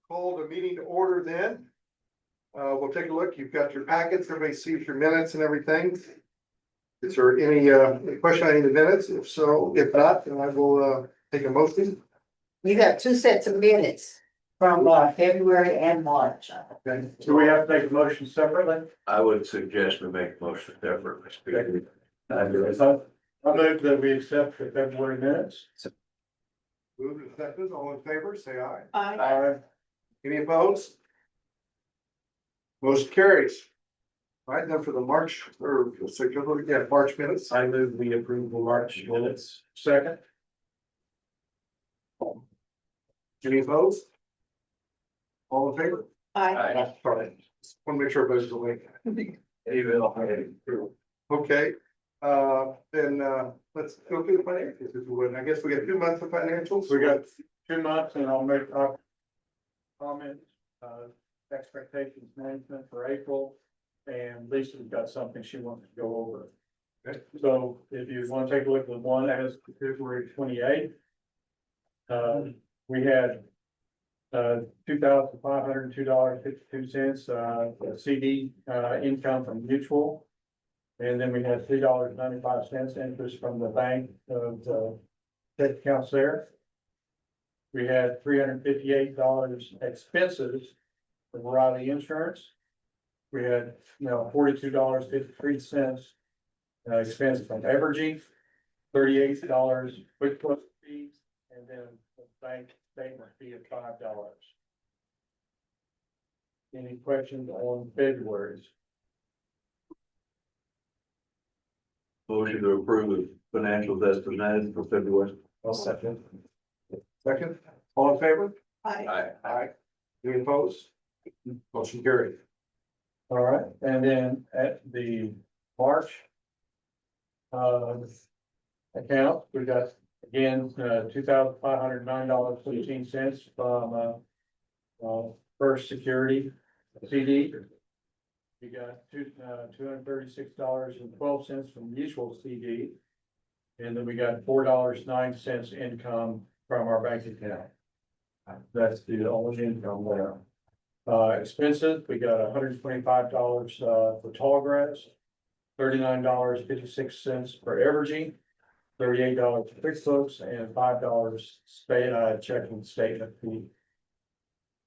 call the meeting to order then. We'll take a look. You've got your packets. Everybody sees your minutes and everything. Is there any question on any minutes? If so, if not, then I will take a motion. We got two sets of minutes from February and March. Okay. Do we have to make a motion separately? I would suggest we make a motion separately. I move that we accept the February minutes. Move to second. All in favor, say aye. Aye. Any opposed? Motion carries. All right, then for the March or March minutes. I move we approve the March minutes. Second. Any opposed? All in favor? Aye. Sorry. Want to make sure everybody's awake. Okay, then let's go through the financials if we would. I guess we got 2 months of financials. We got 2 months and I'll make comments, expectations management for April. And Lisa's got something she wants to go over. Okay. So if you want to take a look at the one as February 28th. We had $2,502.52 CD income from mutual. And then we had $3.95 interest from the bank of the head accounts there. We had $358 expenses from Riley Insurance. We had, $42.53 expense from Evergy, $38 quick plus fees, and then the bank statement fee of $5. Any questions on February's? Motion to approve the financials as presented for February. I'll second. Second, all in favor? Aye. Aye. Any opposed? Motion carried. All right, and then at the March account, we got again, $2,509.15 from First Security CD. We got $236.12 from Mutual CD. And then we got $4.09 income from our bank account. That's the only income there. Expenses, we got $125 for tall grass, $39.56 for Evergy, $38 for QuickBooks, and $5 checking statement fee.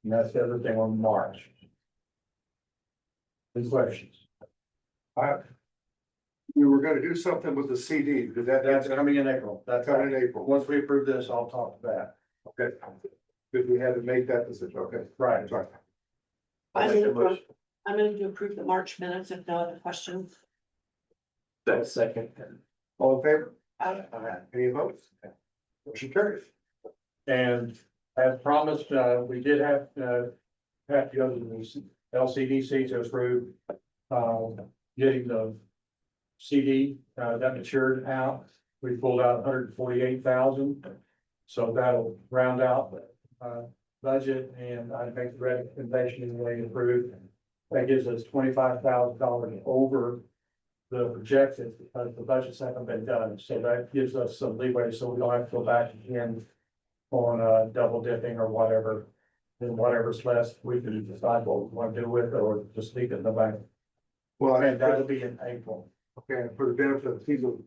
And that's everything on March. Any questions? We were gonna do something with the CD, because That's coming in April. That's coming in April. Once we approve this, I'll talk to that. Okay. Because we had to make that decision. Okay. Right. Sorry. I'm going to approve the March minutes if no other questions. That's Second. All in favor? Aye. Any opposed? Motion carries. And as promised, we did have to go to the LCDC to approve, getting the CD, that matured out. We pulled out 148,000. So that'll round out the, budget, and I make the recommendation in the way approved. That gives us $25,000 over the projected, because the budgets haven't been done, so that gives us some leeway, so we don't have to go back again on double dipping or whatever. Then whatever's left, we can decide what we want to do with it, or just leave it in the bank. Well, And that'll be in April. okay, and for the benefit of people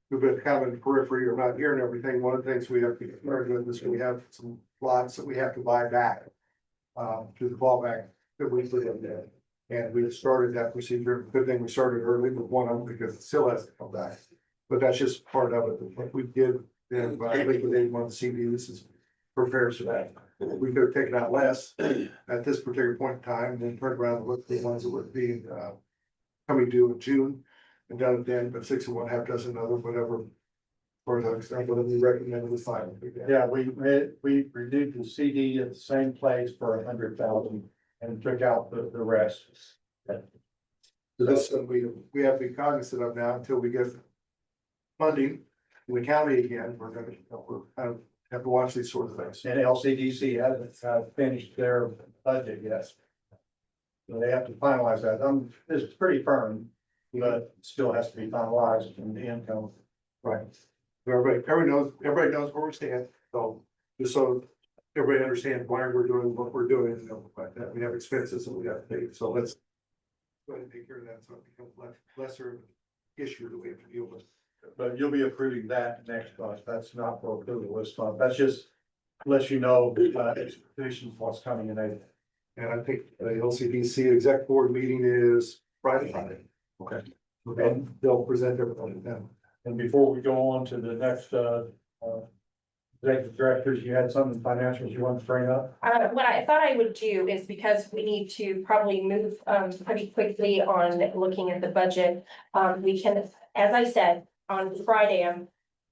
who've been kind of in the periphery or not here and everything, one of the things we have to be familiar with is we have some lots that we have to buy back to the clawback that we put in there. And we started that procedure. Good thing we started early with one of them, because it still has to come back. But that's just part of it. What we did then by liquidating one of the CDs is prepares for that. We could have taken out less at this particular point in time, and then turned around and looked at the ones that would be coming due in June and done it then, but 6 and 1/2 dozen other, whatever. For the example that we recommended was fine. Yeah, we renewed the CD at the same place for 100,000 and took out the rest. So this, we have to be cognizant of now until we get funding in the county again. We're kind of have to watch these sort of things. And LCDC hasn't finished their budget yet. So they have to finalize that. It's pretty firm, but still has to be finalized in the income. Right. Everybody knows where we stand. So just so everybody understands why we're doing what we're doing, and stuff like that. We have expenses and we got to pay, so let's go ahead and take care of that, so it becomes lesser of an issue that we have to deal with. But you'll be approving that next month. That's not for approval this month. That's just lets you know, expectations of what's coming in April. And I think the LCDC exec board meeting is Friday. Okay. And they'll present everything then. And before we go on to the next, executive directors, you had some financials you want to bring up? What I thought I would do is because we need to probably move pretty quickly on looking at the budget. We can, as I said, on Friday, I'm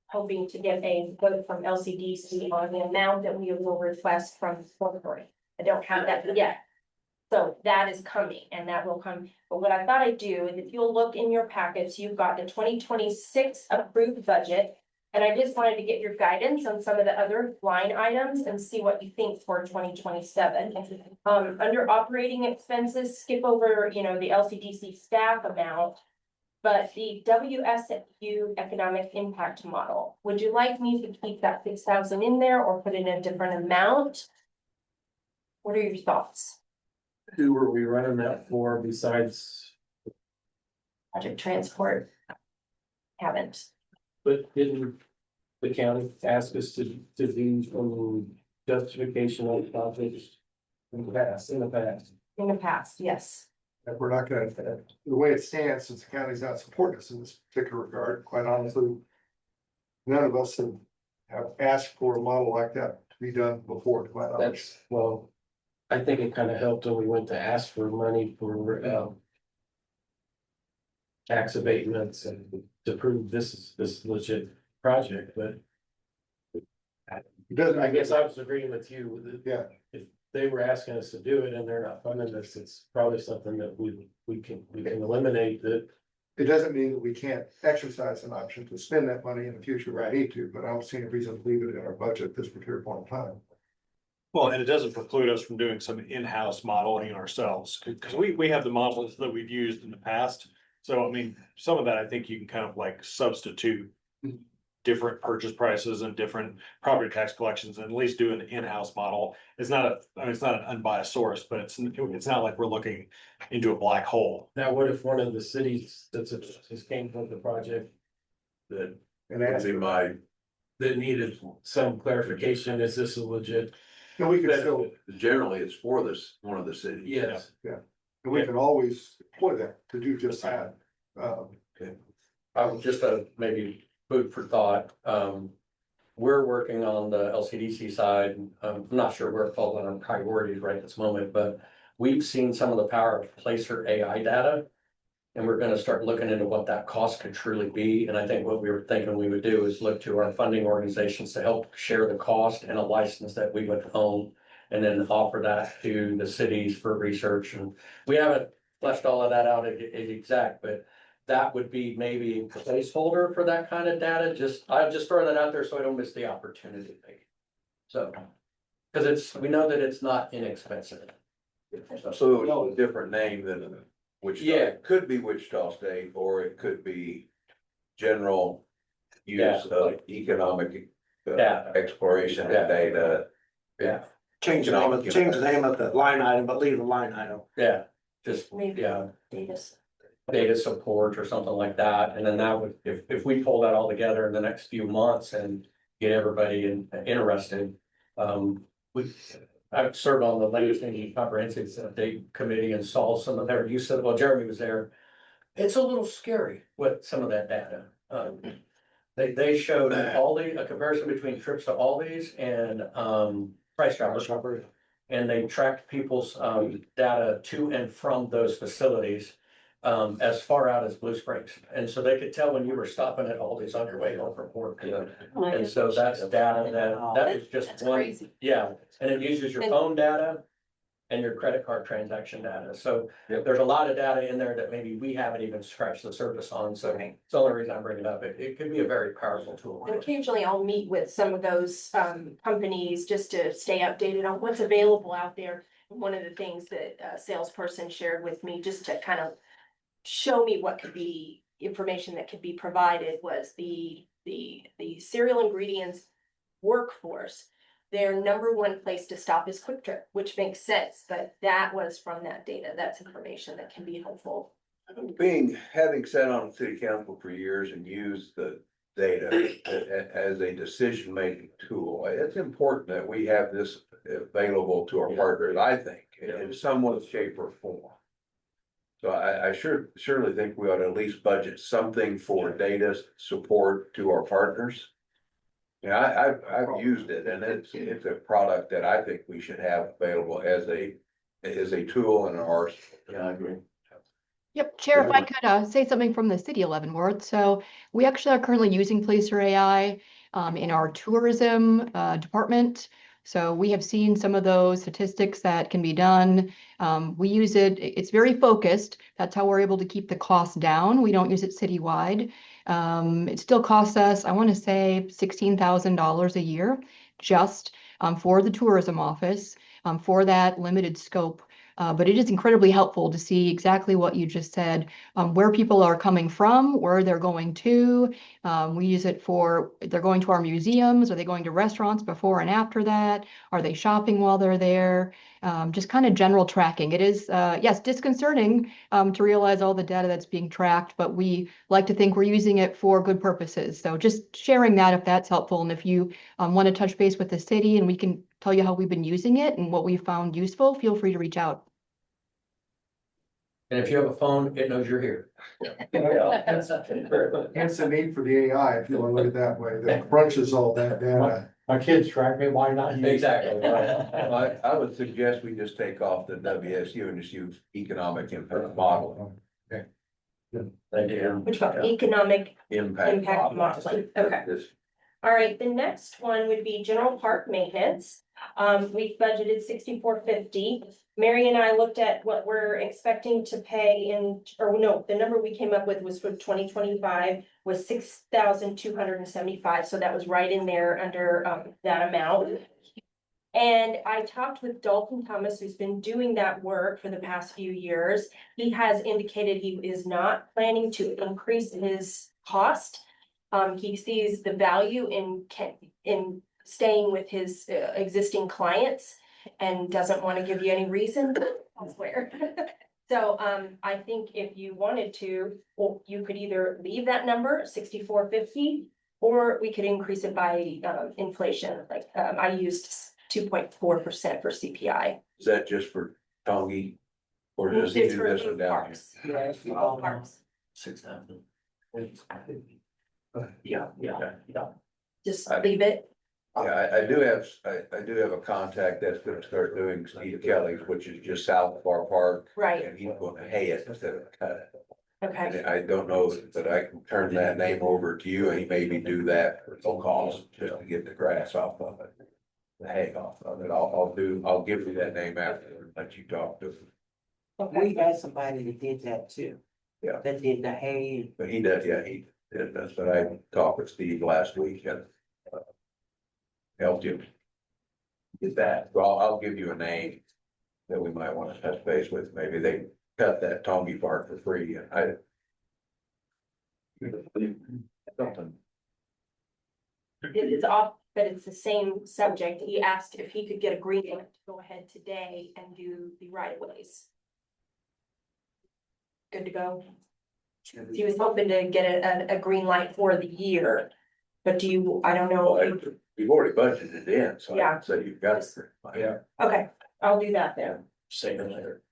hoping to get a vote from LCDC on the amount that we will request from Corporation. I don't have that yet. So that is coming and that will come. But what I thought I'd do is if you'll look in your packets, you've got the 2026 approved budget. And I just wanted to get your guidance on some of the other line items and see what you think for 2027. Under operating expenses, skip over, the LCDC staff amount. But the WSU economic impact model, would you like me to keep that 6,000 in there or put in a different amount? What are your thoughts? Who were we running that for besides, Project transport? Haven't. but didn't the county ask us to do some justification of projects in the past? In the past, yes. And we're not gonna, the way it stands, since the county's not supporting us in this particular regard, quite honestly. None of us have asked for a model like that to be done before, quite honestly. That's, well, I think it kind of helped when we went to ask for money for tax abatements and to prove this is legit project, but It doesn't, I guess I was agreeing with you with it. Yeah, If they were asking us to do it and they're not funding us, it's probably something that we can eliminate that. it doesn't mean that we can't exercise an option to spend that money in the future if we need to, but I don't see any reason to leave it in our budget at this particular point in time. Well, and it doesn't preclude us from doing some in-house modeling ourselves, because we have the models that we've used in the past. So I mean, some of that, I think you can kind of like substitute different purchase prices and different property tax collections and at least do an in-house model. It's not it's not an unbiased source, but it's not like we're looking into a black hole. Now, what if one of the cities that's just came from the project that And ask, Be my, that needed some clarification, is this a legit? and we can still, generally, it's for this, one of the cities. Yes. and we can always deploy that to do just that. Just maybe food for thought. We're working on the LCDC side. I'm not sure where it falls on our priorities right this moment, but we've seen some of the power of placer AI data. And we're gonna start looking into what that cost could truly be. And I think what we were thinking we would do is look to our funding organizations to help share the cost and a license that we would own. And then offer that to the cities for research. And we haven't fleshed all of that out at exact, but that would be maybe a placeholder for that kind of data. I'll just throw that out there so I don't miss the opportunity. So, because we know that it's not inexpensive. So it's a different name than Wichita. Yeah. It could be Wichita State, or it could be general Yeah. use of economic Data. exploration and Yeah. data. Yeah, Change the name of the line item, but leave the line item. yeah, just, Maybe yeah, data. support or something like that. And then that would, if we pull that all together in the next few months and get everybody interested. I've served on the legislative comprehensive update committee and saw some of their use of, well, Jeremy was there. It's a little scary with some of that data. They showed a comparison between trips to Aldi's and Price Chopper. And they tracked people's data to and from those facilities as far out as Blue Springs. And so they could tell when you were stopping at Aldi's on your way home from work. And so that's data that was just That's one, crazy. yeah, and it uses your phone data and your credit card transaction data. So there's a lot of data in there that maybe we haven't even scratched the surface on. So it's the only reason I'm bringing it up. It could be a very powerful tool. And occasionally I'll meet with some of those companies just to stay updated on what's available out there. One of the things that a salesperson shared with me, just to kind of show me what could be information that could be provided, was the cereal ingredients workforce their number one place to stop is Quick Trip, which makes sense, but that was from that data. That's information that can be helpful. Having sat on city council for years and used the data as a decision-making tool, it's important that we have this available to our partners, I think, in some way, shape or form. So I surely think we ought to at least budget something for data support to our partners. Yeah, I've used it, and it's a product that I think we should have available as a tool in our. Yeah, I agree. Yep, Chair, if I could say something from the city 11 ward. So we actually are currently using Placer AI in our tourism department. So we have seen some of those statistics that can be done. We use it, it's very focused. That's how we're able to keep the cost down. We don't use it citywide. It still costs us, I want to say, $16,000 a year just for the tourism office for that limited scope. But it is incredibly helpful to see exactly what you just said, where people are coming from, where they're going to. We use it for, they're going to our museums, are they going to restaurants before and after that? Are they shopping while they're there? Just kind of general tracking. It is, yes, disconcerting to realize all the data that's being tracked, but we like to think we're using it for good purposes. So just sharing that if that's helpful. And if you want to touch base with the city and we can tell you how we've been using it and what we found useful, feel free to reach out. And if you have a phone, it knows you're here. Hence the need for the AI, if you want to look at it that way, that crunches all that data. My kids track me, why not? you? Exactly. I would suggest we just take off the WSU and just use economic impact model. Thank you. Which one? Economic Impact impact modeling. Okay. This- All right, the next one would be general park maintenance. We budgeted 6450. Mary and I looked at what we're expecting to pay in, or no, the number we came up with was for 2025 was 6,275. So that was right in there under that amount. And I talked with Dalton Thomas, who's been doing that work for the past few years. He has indicated he is not planning to increase his cost. He sees the value in staying with his existing clients and doesn't want to give you any reason elsewhere. So I think if you wanted to, well, you could either leave that number 6450, or we could increase it by inflation. Like I used 2.4% for CPI. Is that just for Tongi? Or does he It's do for this one down here? parks. Yeah, it's for all parks. 6,000. Yeah. Just I- leave it. Yeah, I do have a contact that's gonna start doing Steve Kelly's, which is just south of our park. Right. And he's gonna hay it instead of cut it. Okay. And I don't know that I can turn that name over to you, and he maybe do that for no cost, just to get the grass off of it. The hay off of it, I'll give you that name after, and let you talk to him. We had somebody that did that too. Yeah. That did the hay. But he does, yeah, he did, that's what I talked with Steve last week and. Helped him. Get that, well, I'll give you a name that we might want to touch base with, maybe they cut that Tongi part for free, and I. Something. It is off, but it's the same subject. He asked if he could get a green light to go ahead today and do the right of ways. Good to go. He was hoping to get a green light for the year, but do you, I don't know. We've already budgeted it in, so Yeah. I say you've got it. Yeah. Okay, I'll do that then. Save it later.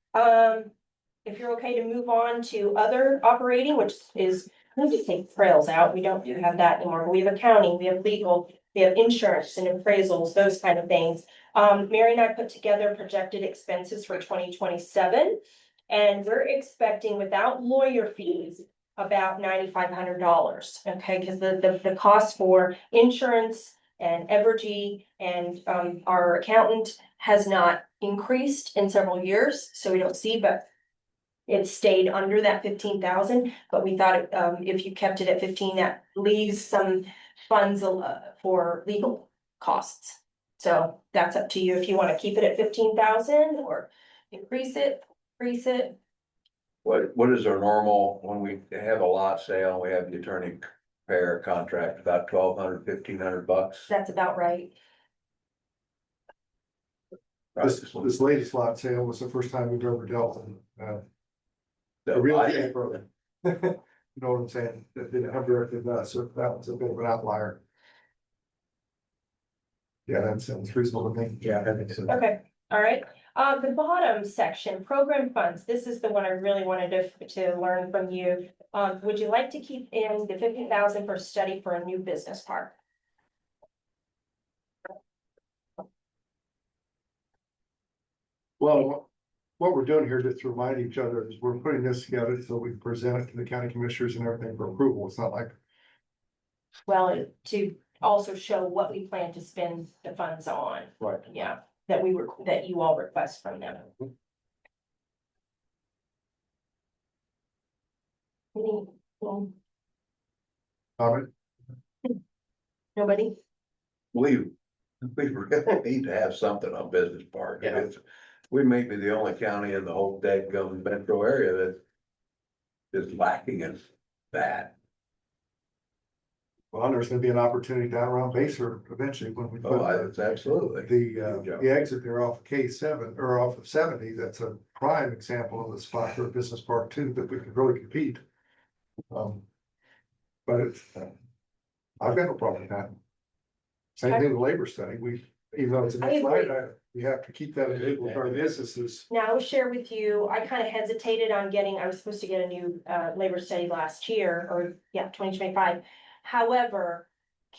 If you're okay to move on to other operating, which is, let me take trails out, we don't have that anymore, but we have accounting, we have legal, we have insurance and appraisals, those kind of things. Mary and I put together projected expenses for 2027. And we're expecting, without lawyer fees, about $9,500, okay? Because the cost for insurance and Evergy and our accountant has not increased in several years, so we don't see, but it stayed under that 15,000. But we thought if you kept it at 15, that leaves some funds for legal costs. So that's up to you if you want to keep it at 15,000 or increase it, decrease it. What is our normal, when we have a lot sale, we have the attorney prepare a contract, about $1,200, $1,500? That's about right. This latest lot sale was the first time we've ever dealt with, a real estate program. You know what I'm saying? That didn't have directly with us, so that was a bit of an outlier. Yeah, that sounds reasonable to me. Yeah, I think so. Okay, all right. The bottom section, program funds, this is the one I really wanted to learn from you. Would you like to keep in the 50,000 for study for a new business park? Well, what we're doing here, just to remind each other, is we're putting this together so we can present it to the county commissioners and everything for approval. It's not like, Well, to also show what we plan to spend the funds on. Right. Yeah, that you all request from them. comment. Nobody? We really need to have something on Business Park. Yeah. We may be the only county in the whole dadgum metro area that is lacking in that. Well, there's gonna be an opportunity down around Baser eventually when we Oh, put it's absolutely. the exit there off of K7 or off of 70. That's a prime example of the spot for a business park too, that we could really compete. But it's, I've got no problem with that. Same thing with labor study. Even though it's a I next line agree. item, we have to keep that in with our businesses. Now, I will share with you, I kind of hesitated on I was supposed to get a new labor study last year, or 2025. However,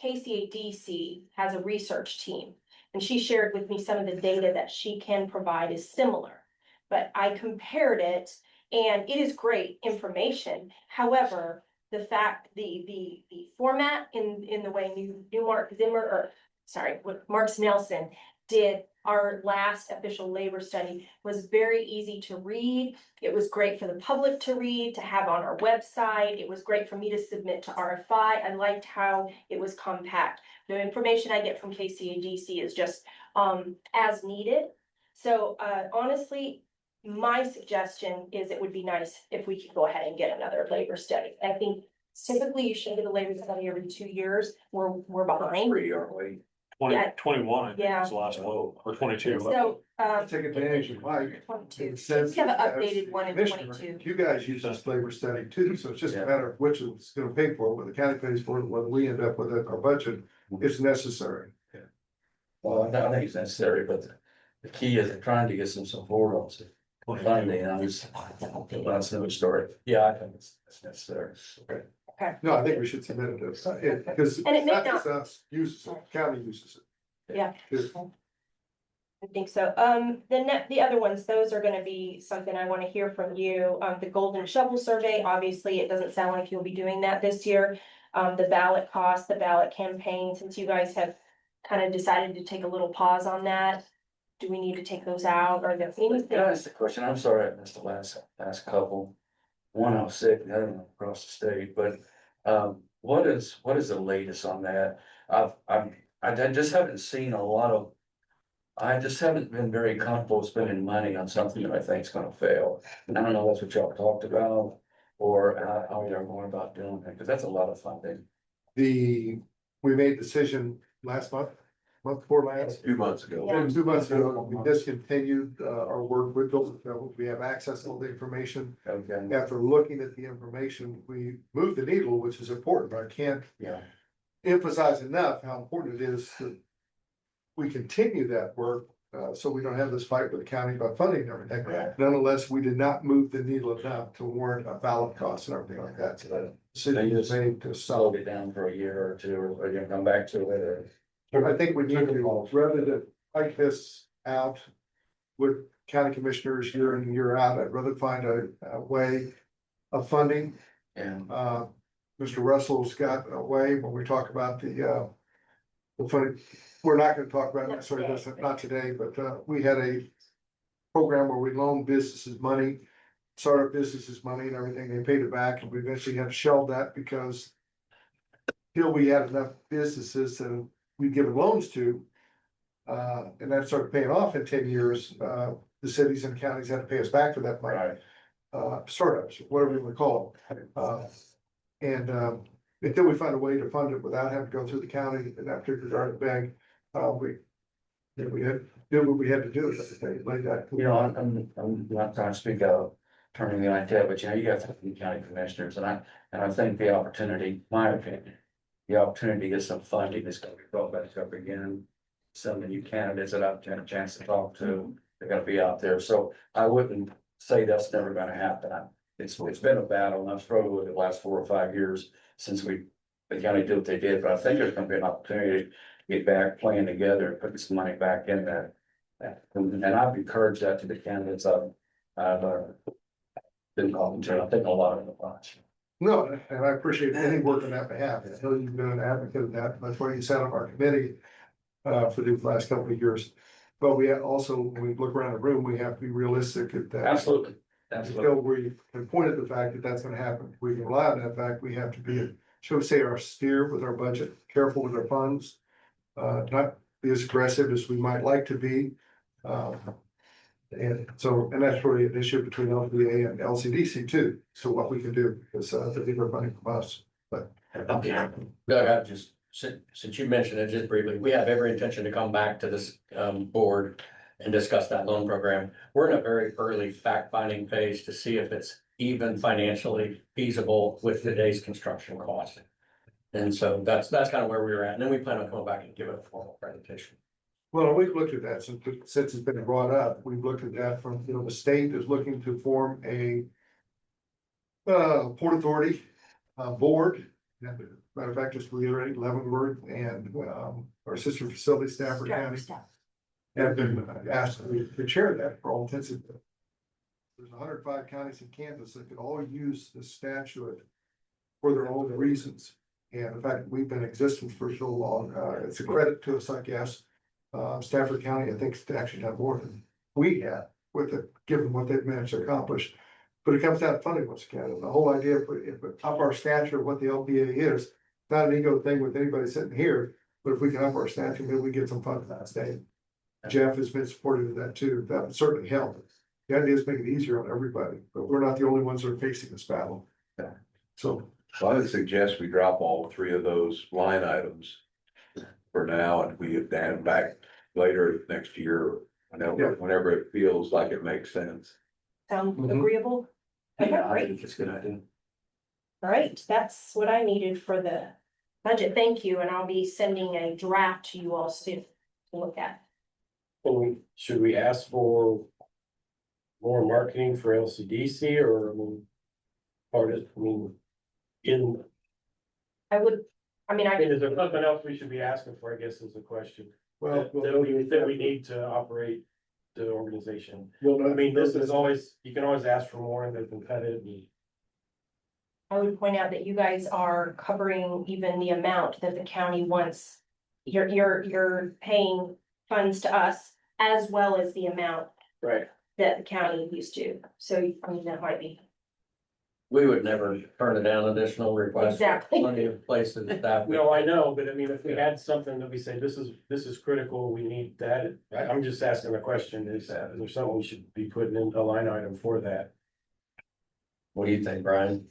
KCADC has a research team, and she shared with me some of the data that she can provide is similar. But I compared it, and it is great information. However, the format in the way what Marks Nelson did our last official labor study was very easy to read. It was great for the public to read, to have on our website. It was great for me to submit to RFI. I liked how it was compact. The information I get from KCADC is just as needed. So honestly, my suggestion is it would be nice if we could go ahead and get another labor study. I think typically you should get a labor study every 2 years. We're behind. Free, aren't we? 21, I think Yeah. is the last one, or 22. So, Take advantage of Mike. 22. It says- We have an updated one in Commissioner, 22. You guys use this labor study too, so it's just a matter of which is gonna pay for it, whether the county pays for it, whether we end up with it, our budget, it's necessary. Well, I think it's necessary, but the key is trying to get some support on some funding. That's another story. Yeah, I think it's necessary. No, I think we should submit it, because And it may not just us uses it, county uses it. Yeah. Just- I think so. The other ones, those are gonna be something I wanna hear from you. The Golden Shovel Survey, obviously, it doesn't sound like you'll be doing that this year. The ballot cost, the ballot campaign, since you guys have kind of decided to take a little pause on that. Do we need to take those out? Or there Can I anything? ask the question? I'm sorry I missed the last couple. One, I was sick, the other one across the state, but, what is the latest on that? I just haven't seen a lot of. I just haven't been very comfortable spending money on something that I think is gonna fail. And I don't know if that's what y'all talked about, or how you're going about doing it, because that's a lot of funding. We made a decision last month before last. 2 months ago. Yeah. 2 months ago, we discontinued our work with those, we have access to all the information. Okay, After looking at the information, we moved the needle, which is important, but I can't yeah, emphasize enough how important it is that we continue that work, so we don't have this fight with the county about funding and everything. Right. Nonetheless, we did not move the needle enough to warrant a ballot cost and everything like that, so that decision was made to slowed stop. it down for a year or two, or you come back to it, or. I think we need to, rather than fight this out with county commissioners year in and year out, I'd rather find a way of funding. And Mr. Russell's got a way when we talk about the funding. We're not gonna talk about it necessarily, that's not today, but we had a program where we loaned businesses money, startup businesses money and everything, they paid it back, and we eventually had to shelve that because till we had enough businesses that we'd given loans to, and that started paying off in 10 years, the cities and counties had to pay us back for that money. Startups, whatever you wanna call them. Until we find a way to fund it without having to go through the county and that particular bank, we that we had, did what we had to do, like that. You know, I'm not trying to speak out turning the idea, but you know, you got the county commissioners and I think the opportunity, my opinion. The opportunity to get some funding is gonna be brought back up again. Some of the new candidates that I've had a chance to talk to, they're gonna be out there, so I wouldn't say that's never gonna happen. It's been a battle and I've struggled with it the last 4 or 5 years since the county did what they did, but I think there's gonna be an opportunity to get back playing together and putting some money back in there. And I've encouraged that to the candidates I've been talking to. I think a lot of them watch. No, and I appreciate any work on that behalf. I know you've been an advocate of that. That's why you sat on our committee for the last couple of years. But we also, when we look around the room, we have to be realistic at that. Absolutely. Until we can point at the fact that that's gonna happen. We can rely on that fact. We have to be, shall we say, austere with our budget, careful with our funds. Not be as aggressive as we might like to be. And so, and that's really an issue between LCPA and LCDC too. So what we can do is, the bigger funding from us, but. Okay, Doug, I just, since you mentioned it just briefly, we have every intention to come back to this board and discuss that loan program. We're in a very early fact finding phase to see if it's even financially feasible with today's construction cost. And so that's kind of where we were at. And then we plan on coming back and giving a formal presentation. Well, we've looked at that since it's been brought up. We've looked at that from, you know, the state is looking to form a Port Authority board. And matter of fact, just reiterating, Leavenworth and our sister facility, Stafford County, have been asked to chair that for all intents and purposes. There's 105 counties in Kansas that could all use the statute for their own reasons. And the fact that we've been in existence for so long, it's a credit to us, I guess. Stafford County, I think, it's actually done more than we have with it, given what they've managed to accomplish. But it comes down to funding once again. The whole idea, if we up our stature of what the LPA is, not an ego thing with anybody sitting here, but if we can up our stature, maybe we get some funding that state. Jeff has been supportive of that too. That would certainly help. The idea is make it easier on everybody, but we're not the only ones that are facing this battle. Yeah. So. I would suggest we drop all 3 of those line items for now, and we add them back later next year, whenever it feels like it makes sense. Sound agreeable? Okay, Yeah, I great. think it's a good idea. All right, that's what I needed for the budget. Thank you, and I'll be sending a draft to you all soon to look at. Should we ask for more marketing for LCDC or, I mean, is there something else we should be asking for, I guess is the question. Well, That we need to operate the organization. I mean, this is always, you can always ask for more and they're competitive. I would point out that you guys are covering even the amount that the county wants. You're paying funds to us as well as the amount Right. that the county used to. So, I mean, that might be. We would never turn down additional requests. Exactly. Plenty of places that. No, I know, but I mean, if we had something that we say, this is critical, we need that, I'm just asking the question, is there something we should be putting in a line item for that? What do you think, Brian?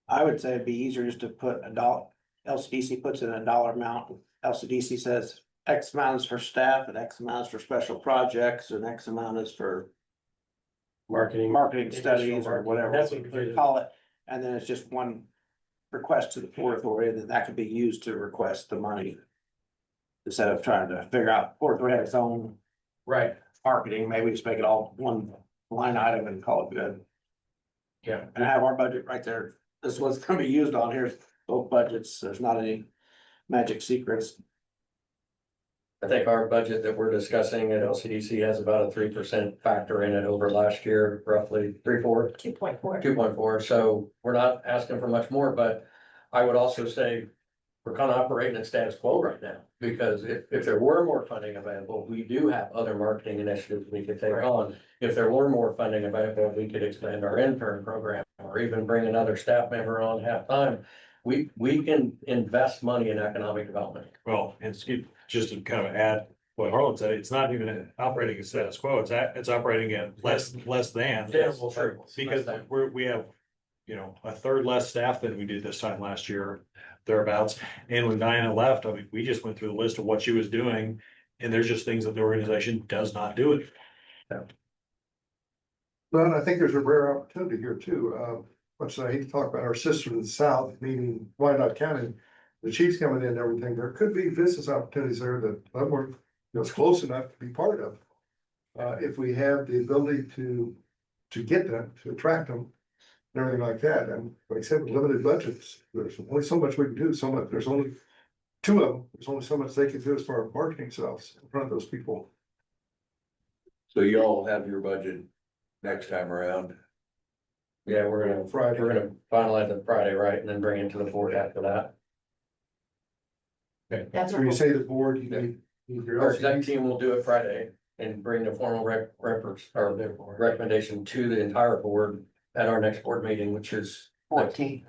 I would say it'd be easier just to put a dollar, LCDC puts in a dollar amount. LCDC says X amount is for staff and X amount is for special projects and X amount is for marketing studies or whatever That's what we call it. And then it's just one request to the Port Authority, and then that could be used to request the money. Instead of trying to figure out, Port Authority has its own Right. marketing, maybe we just make it all one line item and call it good. Yeah. And have our budget right there. This is what's gonna be used on here, both budgets. There's not any magic secrets. I think our budget that we're discussing at LCDC has about a 3% factor in it over last year, roughly 3.4. 2.4. 2.4, so we're not asking for much more, but I would also say we're kind of operating at status quo right now. Because if there were more funding available, we do have other marketing initiatives we could take on. If there were more funding available, we could expand our intern program or even bring another staff member on half-time. We can invest money in economic development. Well, and just to kind of add what Harlan said, it's not even operating at status quo, it's operating at less than. Yes, true. Because we have, a third less staff than we did this time last year, thereabouts. And when Diana left, I mean, we just went through the list of what she was doing. And there's just things that the organization does not do it. But I think there's a rare opportunity here too. Much as I hate to talk about our sister to the south, meaning Wyandotte County, the chiefs coming in and everything, there could be business opportunities there that we're, it's close enough to be part of. If we have the ability to get them, to attract them, and everything like that, and like I said, with limited budgets, there's only so much we can do, so much, there's only two of them, there's only so much they can do as far as marketing themselves in front of those people. So you all have your budget next time around. Yeah, we're Friday. gonna finalize it Friday, right, and then bring it to the board after that. That's So you say the board, you need your Our LCD. exec team will do it Friday and bring the formal recommendation to the entire board at our next board meeting, which is 14.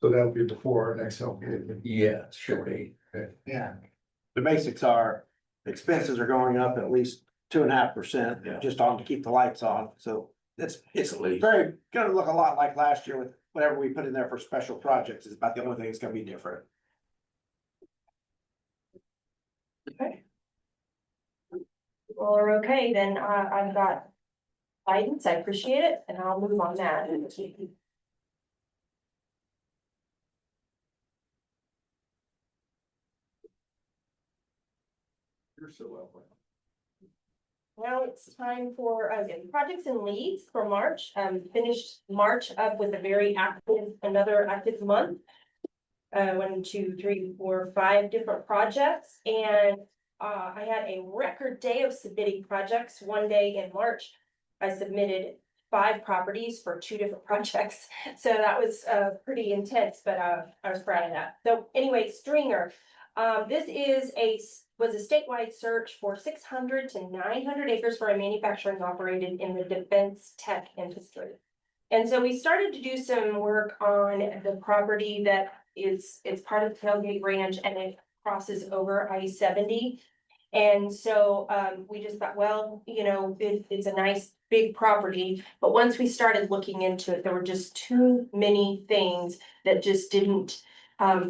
So that'll be before our next LPA. Yeah, it should be. Yeah. The basics are, expenses are going up at least 2.5%, Yeah. just on to keep the lights on, so it's At least. very, gonna look a lot like last year with whatever we put in there for special projects, is about the only thing that's gonna be different. Well, we're okay, then I've got guidance, I appreciate it, and I'll move on that. You're so welcome. Now it's time for projects and leads for March. Finished March up with a very active, another active month. 1, 2, 3, 4, 5 different projects, and I had a record day of submitting projects. One day in March, I submitted 5 properties for 2 different projects, so that was pretty intense, but I was proud of that. So anyway, Stringer, this was a statewide search for 600 to 900 acres for a manufacturing operated in the defense tech industry. And so we started to do some work on the property that it's part of the Tailgate Ranch, and it crosses over I-70. And so we just thought, well, you know, it's a nice big property, but once we started looking into it, there were just too many things that just didn't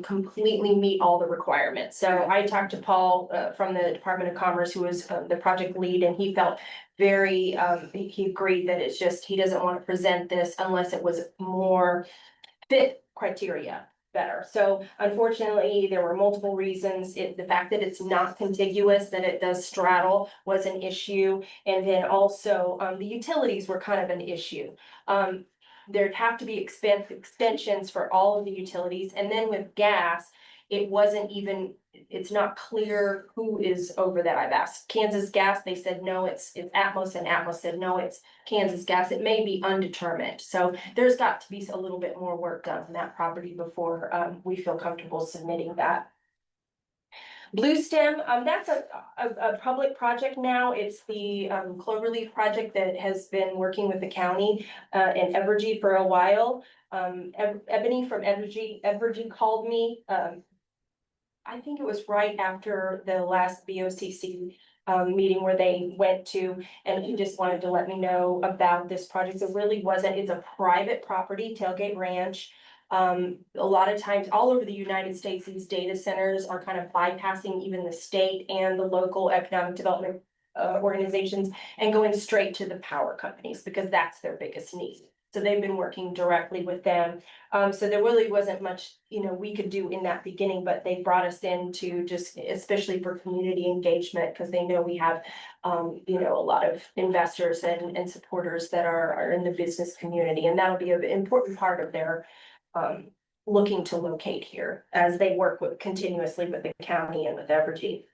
completely meet all the requirements. So I talked to Paul from the Department of Commerce, who was the project lead, and he felt very, he agreed that it's just, he doesn't want to present this unless it was more fit criteria better. So unfortunately, there were multiple reasons. The fact that it's not contiguous, that it does straddle, was an issue. And then also the utilities were kind of an issue. There'd have to be extensions for all of the utilities. And then with gas, it wasn't even, it's not clear who is over that. I've asked Kansas Gas, they said, no, it's Atmos, and Atmos said, no, it's Kansas Gas. It may be undetermined. So there's got to be a little bit more work done on that property before we feel comfortable submitting that. Blue Stem, that's a public project now. It's the Cloverleaf project that has been working with the county in Evergy for a while. Ebony from Evergy called me. I think it was right after the last BOCC meeting where they went to, and he just wanted to let me know about this project. It really wasn't, it's a private property, Tailgate Ranch. A lot of times all over the United States, these data centers are kind of bypassing even the state and the local economic development organizations and going straight to the power companies because that's their biggest need. So they've been working directly with them. So there really wasn't much, you know, we could do in that beginning, but they brought us in to just, especially for community engagement, because they know we have, you know, a lot of investors and supporters that are in the business community, and that'll be an important part of their looking to locate here as they work continuously with the county and with Evergy.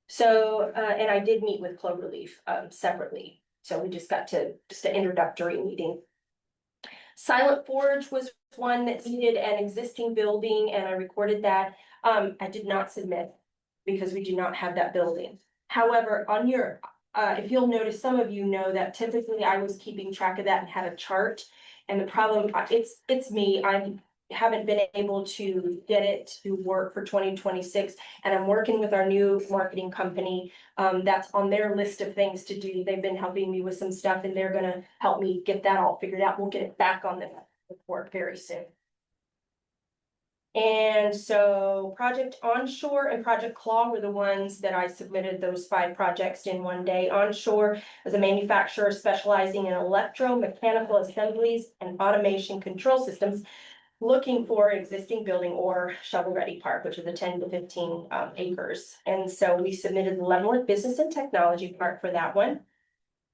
So, and I did meet with Cloverleaf separately. So we just got to just an introductory meeting. Silent Forge was one that needed an existing building, and I recorded that. I did not submit because we do not have that building. However, on your, if you'll notice, some of you know that typically I was keeping track of that and had a chart. And the problem, it's me, I haven't been able to get it to work for 2026. And I'm working with our new marketing company. That's on their list of things to do. They've been helping me with some stuff, and they're gonna help me get that all figured out. We'll get it back on the report very soon. And so Project Onshore and Project Claw were the ones that I submitted those 5 projects in one day. Onshore is a manufacturer specializing in electromechanical assemblies and automation control systems, looking for existing building or shovel-ready park, which is a 10 to 15 acres. And so we submitted the Leavenworth Business and Technology Park for that one.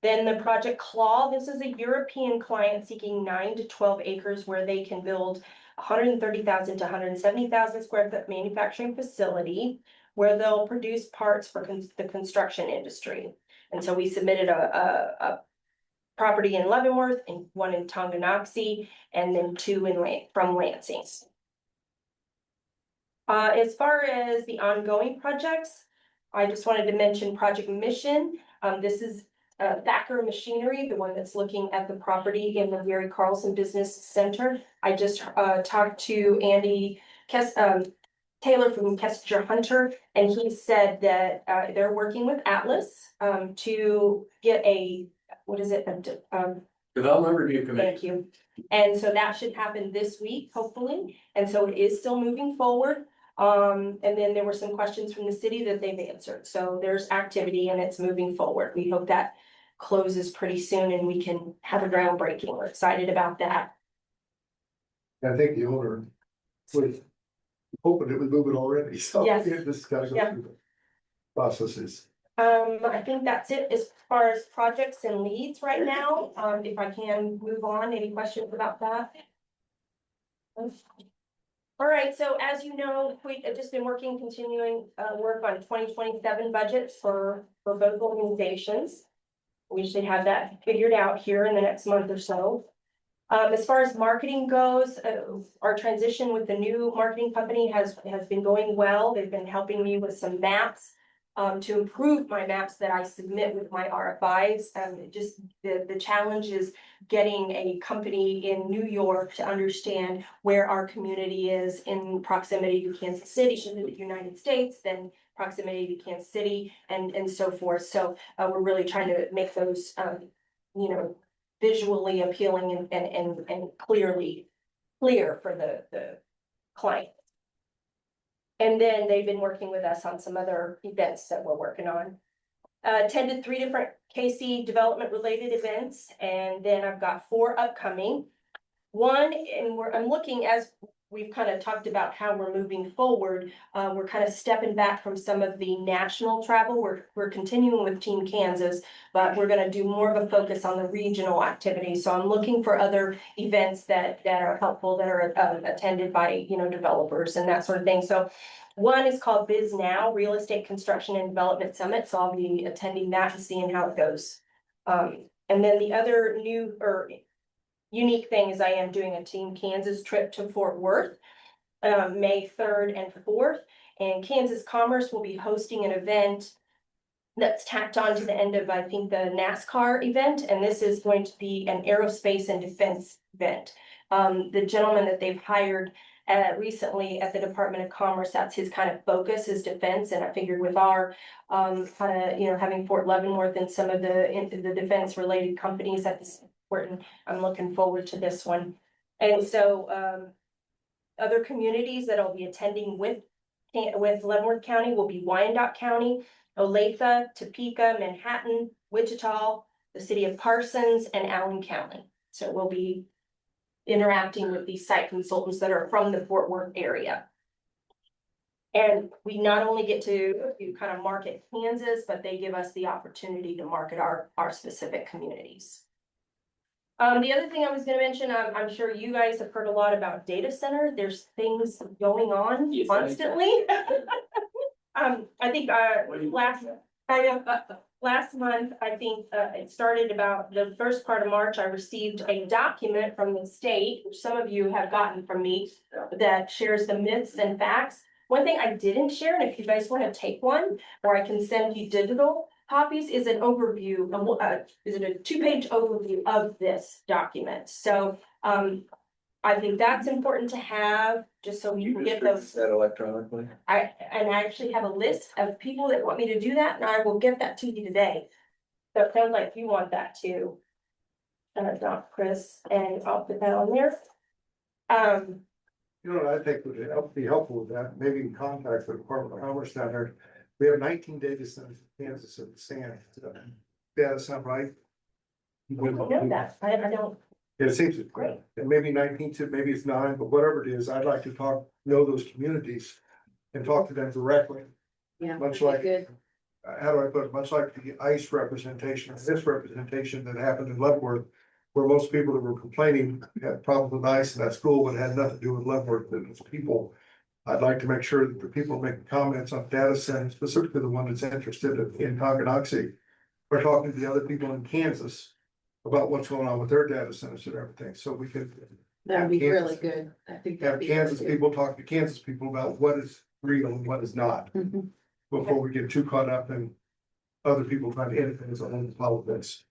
Then the Project Claw, this is a European client seeking 9 to 12 acres where they can build 130,000 to 170,000 square foot manufacturing facility where they'll produce parts for the construction industry. And so we submitted a property in Leavenworth and one in Tonganoxie, and then 2 from Lansing. As far as the ongoing projects, I just wanted to mention Project Mission. This is Thacker Machinery, the one that's looking at the property in the Gary Carlson Business Center. I just talked to Andy Taylor from Kessinger Hunter, and he said that they're working with Atlas to get a, what is it? Development Review Committee. Thank you. And so that should happen this week, hopefully. And so it is still moving forward. And then there were some questions from the city that they've answered. So there's activity and it's moving forward. We hope that closes pretty soon and we can have a groundbreaking. We're excited about that. I think the owner was hoping it was moving already, so Yes. this gotta go Yeah. through the processes. I think that's it as far as projects and leads right now. If I can move on, any questions about that? All right, so as you know, we've just been continuing work on 2027 budgets for both organizations. We should have that figured out here in the next month or so. As far as marketing goes, our transition with the new marketing company has been going well. They've been helping me with some maps to improve my maps that I submit with my RFIs. Just the challenge is getting a company in New York to understand where our community is in proximity to Kansas City, in the United States, then proximity to Kansas City, and so forth. So we're really trying to make those, visually appealing and clear for the client. And then they've been working with us on some other events that we're working on. Attended 3 different KC development related events, and then I've got 4 upcoming. One, and I'm looking, as we've kind of talked about how we're moving forward, we're kind of stepping back from some of the national travel. We're continuing with Team Kansas, but we're going to do more of a focus on the regional activities. So I'm looking for other events that are helpful, that are attended by, developers and that sort of thing. So one is called Biz Now, Real Estate Construction and Development Summit. So I'll be attending that and seeing how it goes. And then the other new or unique thing is I am doing a Team Kansas trip to Fort Worth, May 3rd and 4th. And Kansas Commerce will be hosting an event that's tacked on to the end of, I think, the NASCAR event. And this is going to be an aerospace and defense event. The gentleman that they've hired recently at the Department of Commerce, that's his kind of focus, is defense. And I figured with our having Fort Leavenworth and some of the defense related companies, that's important. I'm looking forward to this one. And so other communities that I'll be attending with Leavenworth County will be Wyandotte County, Olathe, Topeka, Manhattan, Wichita, the city of Parsons, and Allen County. So we'll be interacting with these site consultants that are from the Fort Worth area. And we not only get to kind of market Kansas, but they give us the opportunity to market our specific communities. The other thing I was going to mention, I'm sure you guys have heard a lot about data center. There's things going on constantly. I think last month, I think it started about the first part of March, I received a document from the state, which some of you have gotten from me, that shares the myths and facts. One thing I didn't share, and if you guys want to take one, or I can send you digital copies, is an overview, is it a 2-page overview of this document. So I think that's important to have, just so we can get those. That electronically? I actually have a list of people that want me to do that, and I will get that to you today. So it sounds like you want that too. Not Chris, and I'll put that on there. You know what I think would be helpful with that, maybe in contact the Department of Commerce down there. We have 19 data centers in Kansas at the stand. Data sound right? I don't know that, I don't, It seems it's Great. and maybe 19 to maybe it's 9, but whatever it is, I'd like to know those communities and talk to them directly. Yeah. Much like, Good. how do I put it, much like the ICE representation, this representation that happened in Leavenworth. Where most people that were complaining had problems with ICE in that school, but it had nothing to do with Leavenworth, it was people. I'd like to make sure that the people making comments on data centers, specifically the one that's interested in Tonganoxie. Are talking to the other people in Kansas about what's going on with their data centers and everything, so we could. That'd be Kansas- really good. I think. Have that'd be Kansas really good. people talk to Kansas people about what is real and what is not, Mhm. before we get too caught up in other people trying to influence on politics.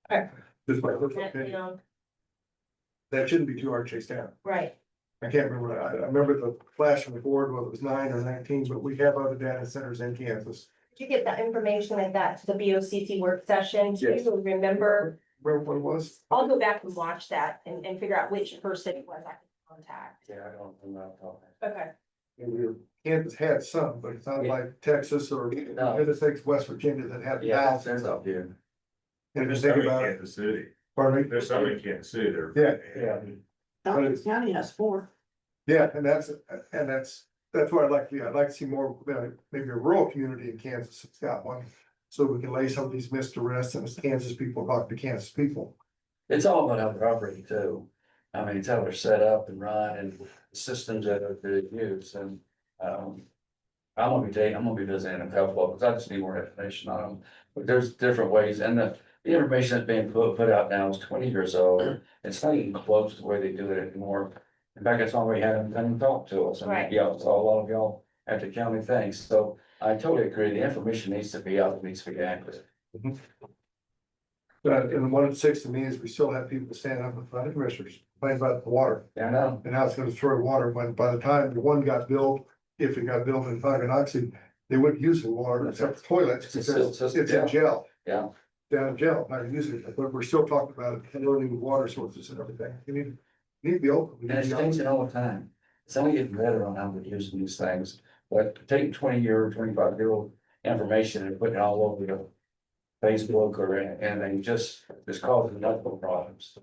Okay. Just my personal you opinion, know, that shouldn't be too hard to chase down. right, I can't remember, I remember the flash on the board, whether it was 9 or 19, but we have other data centers in Kansas. did you get that information at that, the BOCC work session? Do Yes. you remember? Remember what it was? I'll go back and watch that and figure out which person it was I could contact. Yeah, I don't know. Okay, Kansas had some, but it's not like Texas or No. United States, West Virginia that had Yeah, thousands. there's up here. And if you think about it, Kansas City, pardon me? there's some in Kansas City there. Yeah. Dalton County has 4. Yeah, and that's what I'd like to do. I'd like to see more, maybe a rural community in Kansas that's got one. So we can lay some of these myths to rest and as Kansas people talk to Kansas people. It's all about how they're operating too. I mean, it's how they're set up and run and the systems that are used and, I'm gonna be visiting a couple of, because I just need more information on them. But there's different ways and the information that's being put out now is 20 years old. It's not even close to the way they do it anymore. In fact, that's why we had them come and talk to us. And, Right. yeah, so a lot of y'all at the county things. So I totally agree. The information needs to be out, it needs to be accurate. But and the one that sticks to me is we still have people standing up in front of commissioners, complaining about the water Yeah, I know. and how it's gonna destroy water, when by the time the one got built, if it got built in Tonganoxie, they wouldn't use the water except for toilets It's a sealed because system, it's in yeah. gel. Yeah. Down in gel, not using it, but we're still talking about it, learning water sources and everything. You need to be open. We And it's need to be changing all the time. It's only getting better on how we're using these things, but taking 20-year, 25-year-old information and putting it all over the Facebook or anything, just causing multiple problems.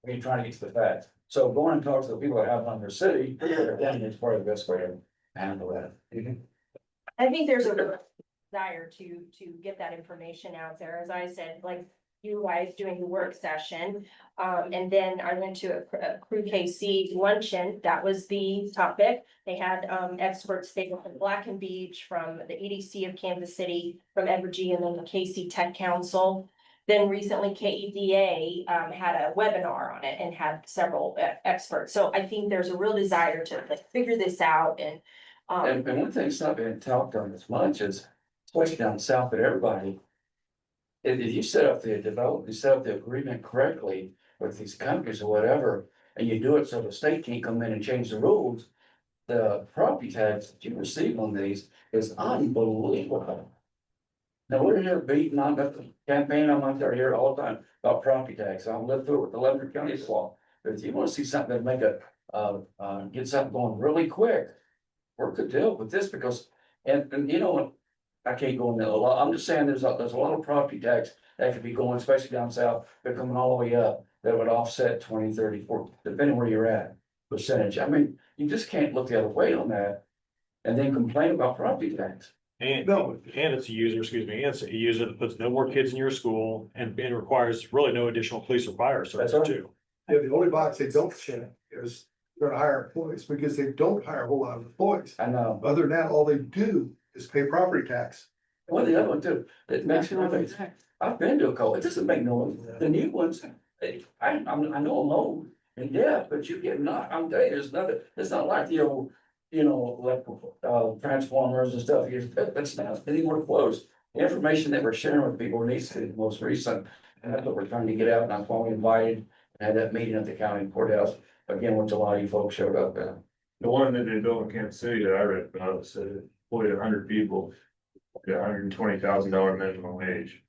When you're trying to get to the facts. So going and talk to the people that have it on their city, then it's probably the best way to handle that. I think there's a real desire to get that information out there, as I said, like you guys doing the work session. And then I went to a Crew KC luncheon, that was the topic. They had experts, they were from Black and Beach, from the EDC of Kansas City, from Evergy, and then the KC Tech Council. Then recently KEDA had a webinar on it and had several experts. So I think there's a real desire to like figure this out and. And one thing that's not being talked on as much is, especially down south, that everybody. If you set up the development, you set up the agreement correctly with these companies or whatever, and you do it so the state can't come in and change the rules. The property tax that you receive on these is unbelievable. Now, we're here beating on the campaign, I'm out there here all the time about property tax, I'll live through it with the Lebanon County law. But if you wanna see something that make it, get something going really quick. Work a deal with this because, and you know what? I can't go in there a lot, I'm just saying there's a lot of property tax that could be going, especially down south, but coming all the way up. That would offset 20, 30, 40, depending where you're at, percentage. I mean, you just can't look the other way on that. And then complain about property tax. And, No. and it's a user, excuse me, it's a user that puts no more kids in your school and requires really no additional police or fire service right. too. Yeah, the only box they don't check is they're gonna hire employees, because they don't hire a whole lot of employees. I know. Other than that, all they do is pay property tax. Well, the other one too, it makes no sense. I've been to a couple, it doesn't make no, the new ones, I know I'm old. And yeah, but you get not, I'm telling you, there's nothing, it's not like the old, like, transformers and stuff, it's not anywhere close. The information that we're sharing with people needs to be the most recent, and that's what we're trying to get out, and that's why we invited, and had that meeting at the county courthouse. Again, which a lot of you folks showed up at. The one that they built in Kansas City that I read about said it employed 100 people, got $120,000 minimum wage.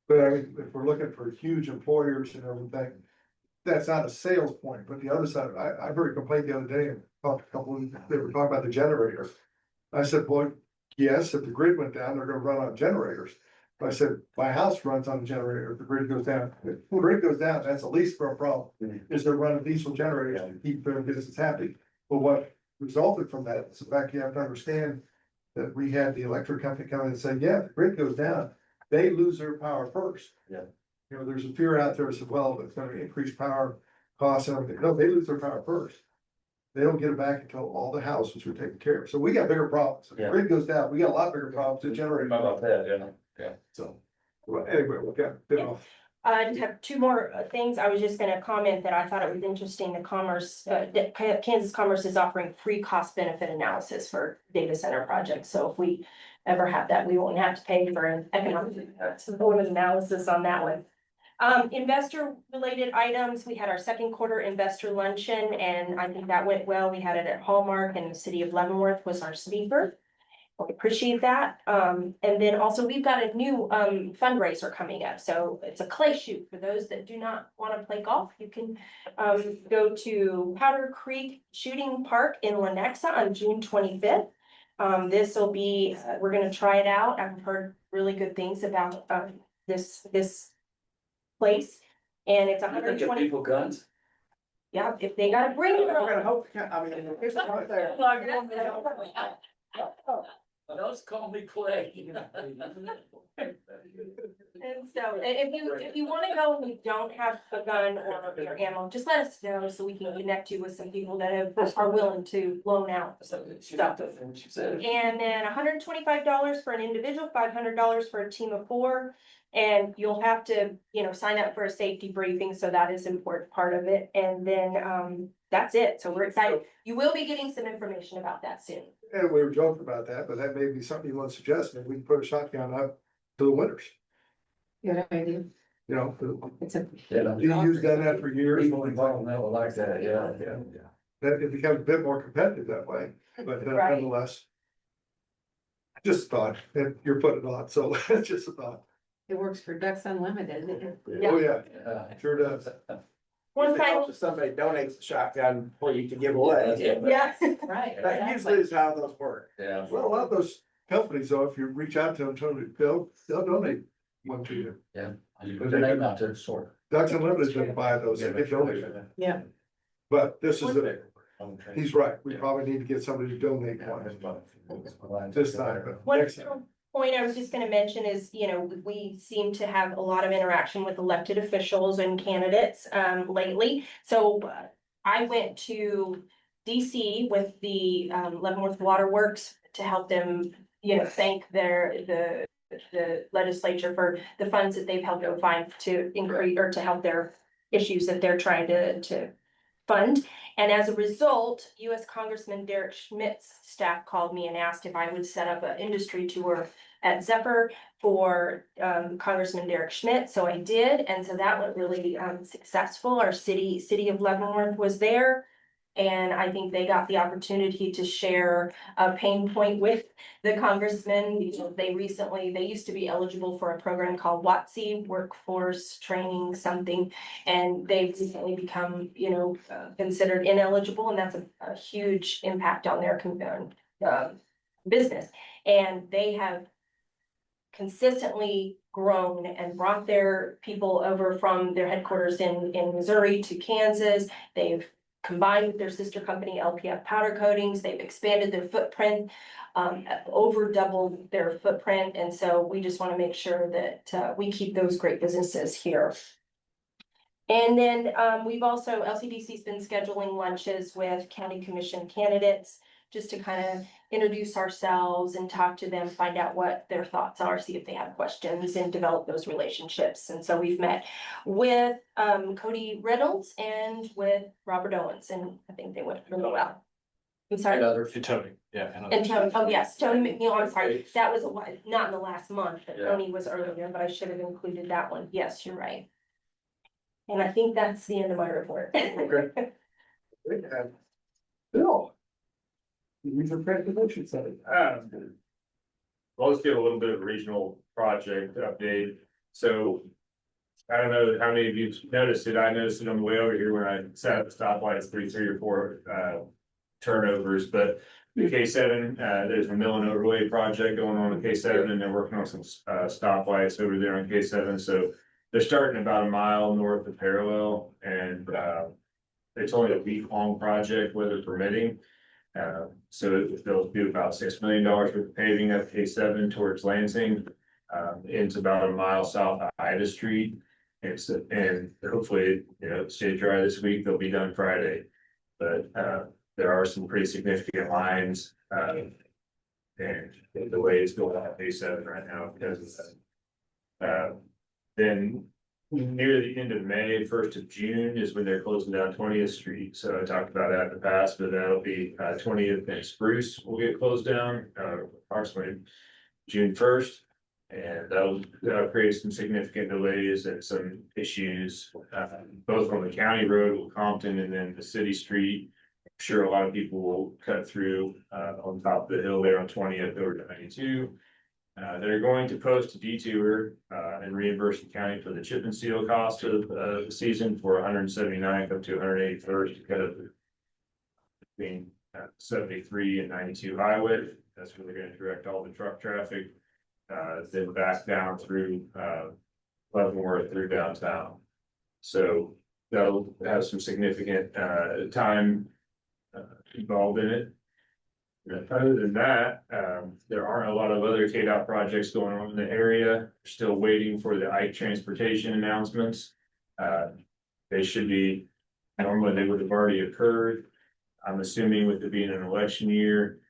But I mean, if we're looking for huge employers and everything, that's not a sales point, but the other side, I heard a complaint the other day, and talked to a couple, they were talking about the generator. I said, well, yes, if the grid went down, they're gonna run on generators. I said, my house runs on a generator, if the grid goes down, if the grid goes down, that's the least of our problem, is they're running diesel generators to keep their business happy. But what resulted from that is the fact you have to understand that we had the electric company come in and say, yeah, if the grid goes down, they lose their power first. Yeah. You know, there's a fear out there as well, that's gonna increase power costs and everything. No, they lose their power first. They don't get it back until all the houses are taken care of. So we got bigger problems. If the Yeah. grid goes down, we got a lot bigger problems to generate. How about that, yeah. So, well, anyway, we got a bit off. I just have two more things. I was just gonna comment that I thought it was interesting, the Kansas Commerce is offering free cost benefit analysis for data center projects. So if we ever have that, we won't have to pay for an economic analysis on that one. Investor related items, we had our second quarter investor luncheon and I think that went well. We had it at Hallmark and the city of Leavenworth was our speaker. We appreciate that. And then also we've got a new fundraiser coming up. So it's a clay shoot. For those that do not want to play golf, you can go to Powder Creek Shooting Park in Lenexa on June 25th. This will be, we're gonna try it out. I've heard really good things about this place. And it's 120 people guns? Yeah, if they gotta bring it. We're gonna hope, I mean, it's out there. Don't call me Clay. And so if you wanna go and you don't have a gun or your ammo, just let us know so we can connect you with some people that are willing to loan out some stuff. And then $125 for an individual, $500 for a team of 4. And you'll have to, sign up for a safety briefing, so that is an important part of it. And then that's it. So we're excited. You will be getting some information about that soon. And we were joking about that, but that may be something you want to suggest, maybe we can put a shotgun up to the winners. Good idea. You know, It's a. DU's done that for years. People involved that would like that, yeah. That it becomes a bit more competitive that way, but Right. nonetheless. Just a thought, and you're putting it on, so it's just a thought. It works for Ducks Unlimited. Oh, yeah, Yeah. sure does. One Usually final, helps if somebody donates a shotgun for you to give away. yeah. Right. That usually is how those work. Yeah. Well, a lot of those companies, though, if you reach out to them, they'll donate one to you. You put your name out there, sort Ducks Unlimited doesn't buy those, they donate them. Yeah. But this is, he's right, we probably need to get somebody to donate one this time, but One next time. point I was just gonna mention is, we seem to have a lot of interaction with elected officials and candidates lately. So I went to DC with the Leavenworth Water Works to help them, thank the legislature for the funds that they've helped them find to increase or to help their issues that they're trying to fund. And as a result, US Congressman Derek Schmidt's staff called me and asked if I would set up an industry tour at Zephyr for Congressman Derek Schmidt. So I did, and so that went really successful. Our city of Leavenworth was there. And I think they got the opportunity to share a pain point with the congressman. They used to be eligible for a program called WOTC, Workforce Training something. And they've recently become, considered ineligible, and that's a huge impact on their business. And they have consistently grown and brought their people over from their headquarters in Missouri to Kansas. They've combined with their sister company, LPF Powder Coatings, they've expanded their footprint, over doubled their footprint. And so we just want to make sure that we keep those great businesses here. And then we've also, LCDC's been scheduling lunches with county commission candidates just to kind of introduce ourselves and talk to them, find out what their thoughts are, see if they have questions and develop those relationships. And so we've met with Cody Reynolds and with Robert Owens, and I think they went really well. I'm sorry. And Tony, yeah. And Tony, oh yes, Tony McNeil, I'm sorry, that was not in the last month, but Yeah. Tony was earlier, but I should have included that one. Yes, you're right. And I think that's the end of my report. Okay. Bill. User presentation setting. Well, let's get a little bit of regional project update. So I don't know how many of you noticed it. I noticed it on the way over here when I sat at the stoplights, three or four turnovers, but the K7, there's a mill and overlay project going on in K7, and they're working on some stoplights over there on K7. So they're starting about a mile north of Parallel, and it's only a week-long project, weather permitting. So they'll do about $6 million worth of paving at K7 towards Lansing. It's about a mile south of Ida Street. And hopefully, stay dry this week, they'll be done Friday. But there are some pretty significant lines, and the way it's going on K7 right now because of that. Then near the end of May, 1st of June is when they're closing down 20th Street. So I talked about that in the past, but that'll be 20th and Spruce will get closed down approximately June 1st. And that'll create some significant delays and some issues, both on the county road with Compton and then the city street. I'm sure a lot of people will cut through on top of the hill there on 20th over to 92. They're going to post a detour and reimburse the county for the chip and seal cost of the season for 179th up to 181st, kind of between 73 and 92 highway. That's where they're going to direct all the truck traffic. Then back down through Leavenworth through downtown. So that'll have some significant time involved in it. Other than that, there aren't a lot of other KDOT projects going on in the area. Still waiting for the Ike transportation announcements. They should be, normally they would have already occurred. I'm assuming with it being an election year,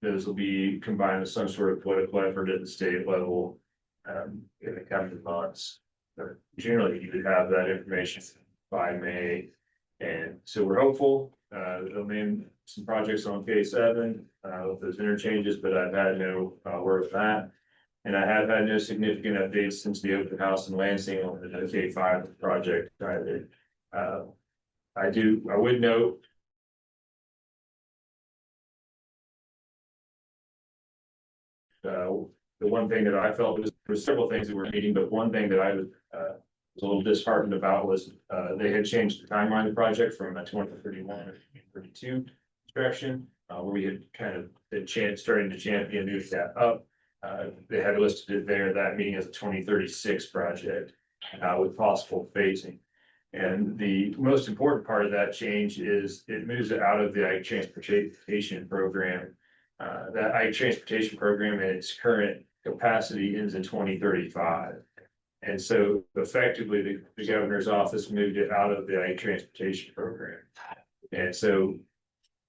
those will be combined with some sort of political effort at the state level in the coming months. But generally, you would have that information by May. And so we're hopeful. They'll name some projects on K7 with those interchanges, but I've had no word of that. And I have had no significant updates since the open house in Lansing on the K5 project either. I would note the one thing that I felt was, there were several things that were meeting, but one thing that I was a little disheartened about was they had changed the timeline of the project from a 2031 to 2032 direction, where we had kind of starting to champion move that up. They had listed it there, that meeting as a 2036 project with possible phasing. And the most important part of that change is it moves it out of the Ike transportation program. That Ike transportation program at its current capacity ends in 2035. And so effectively the governor's office moved it out of the Ike transportation program. And so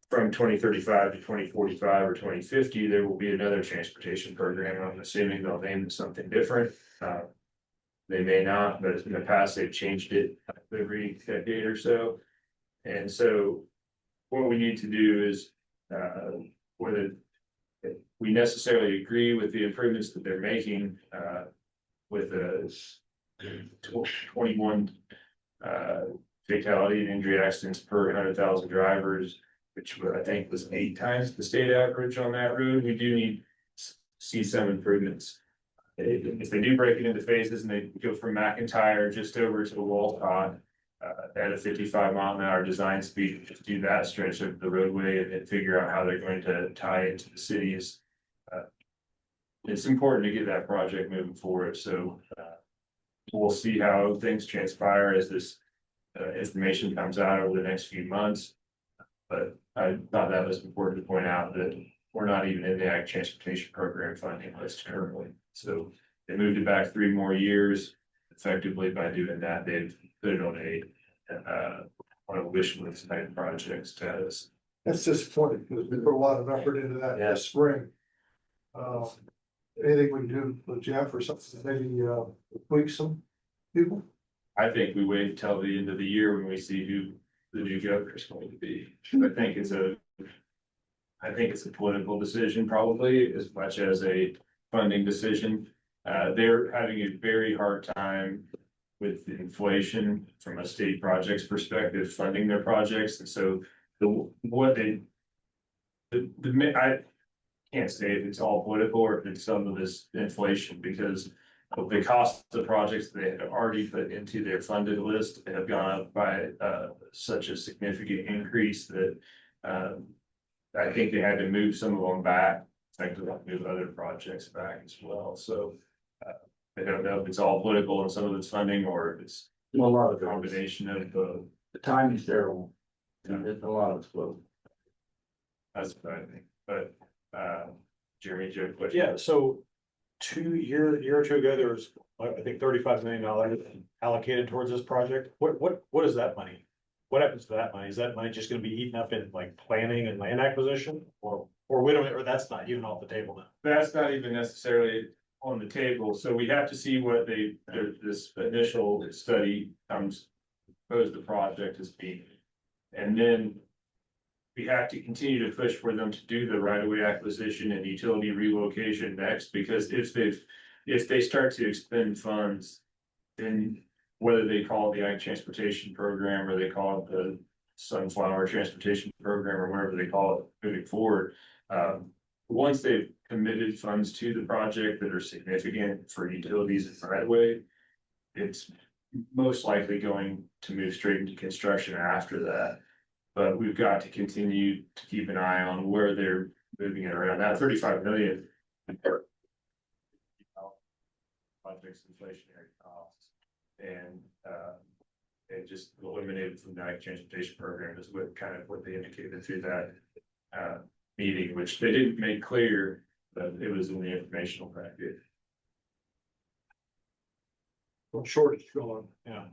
from 2035 to 2045 or 2050, there will be another transportation program. I'm assuming they'll name it something different. They may not, but in the past they've changed it every decade or so. And so what we need to do is whether we necessarily agree with the improvements that they're making with the 21 fatality and injury accidents per 100,000 drivers, which I think was 8 times the state average on that road. We do need to see some improvements. If they do break it into phases and they go from McIntyre just over to Walcott at a 55-mile-an-hour design speed, just do that stretch of the roadway and figure out how they're going to tie it to the cities. It's important to get that project moving forward. So we'll see how things transpire as this information comes out over the next few months. But I thought that was important to point out that we're not even in the Ag Transportation Program funding list currently. So they moved it back 3 more years. Effectively, by doing that, they've put it on a wish list type project status. That's disappointing because we put a lot of effort into that this spring. Anything we can do with Jeff or something, maybe tweak some people? I think we wait until the end of the year when we see who the new governor is going to be. I think it's a political decision probably as much as a funding decision. They're having a very hard time with inflation from a state projects perspective, funding their projects. And so I can't say if it's all political or if it's some of this inflation, because the cost of the projects they had already put into their funded list have gone up by such a significant increase that I think they had to move some of them back, effectively move other projects back as well, so I don't know if it's all political and some of it's funding, or if it's A lot a combination of the timing's terrible. It's a lot of it's slow. that's what I think, but Jeremy, do you have a question? Yeah, so year or two ago, there was, I think, $35 million allocated towards this project. What is that money? What happens to that money? Is that money just gonna be eaten up in like planning and land acquisition? Or wait a minute, or that's not even off the table now? That's not even necessarily on the table, so we have to see what this initial study comes, propose the project as being. And then we have to continue to push for them to do the right-of-way acquisition and utility relocation next, because if they start to expend funds, then whether they call it the Ag Transportation Program or they call it the Sunflower Transportation Program or whatever they call it moving forward, once they've committed funds to the project that are significant for utilities and right-of-way, it's most likely going to move straight into construction after that. But we've got to continue to keep an eye on where they're moving it around. Now, 35 million. Projects inflationary costs. And just eliminated from the Ag Transportation Program is what they indicated through that meeting, which they didn't make clear, but it was in the informational packet. Shortage going. Yeah.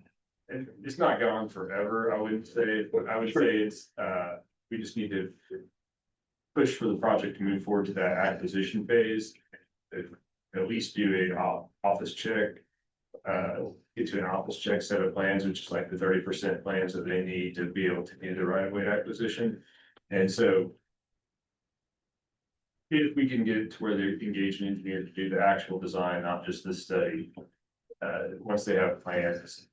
And it's not gone forever, I wouldn't say, but I would say it's, we just need to push for the project to move forward to that acquisition phase. At least do a office check, get to an office check set of plans, which is like the 30% plans that they need to be able to do the right of way acquisition. And so if we can get it to where they engage an engineer to do the actual design, not just the study, once they have plans,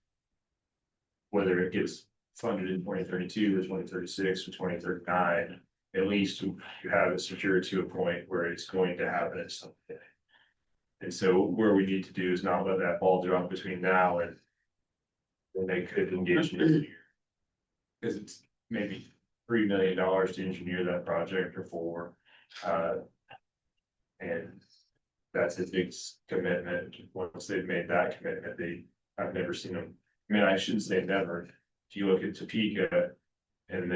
whether it gets funded in 2032 or 2036 or 2039, at least you have it secured to a point where it's going to happen at some point. And so where we need to do is not let that ball drop between now and when they could engage an engineer. Because it's maybe $3 million to engineer that project or $4 million. And that's a big commitment. Once they've made that commitment, I've never seen them. I mean, I shouldn't say never. If you look at Topeka and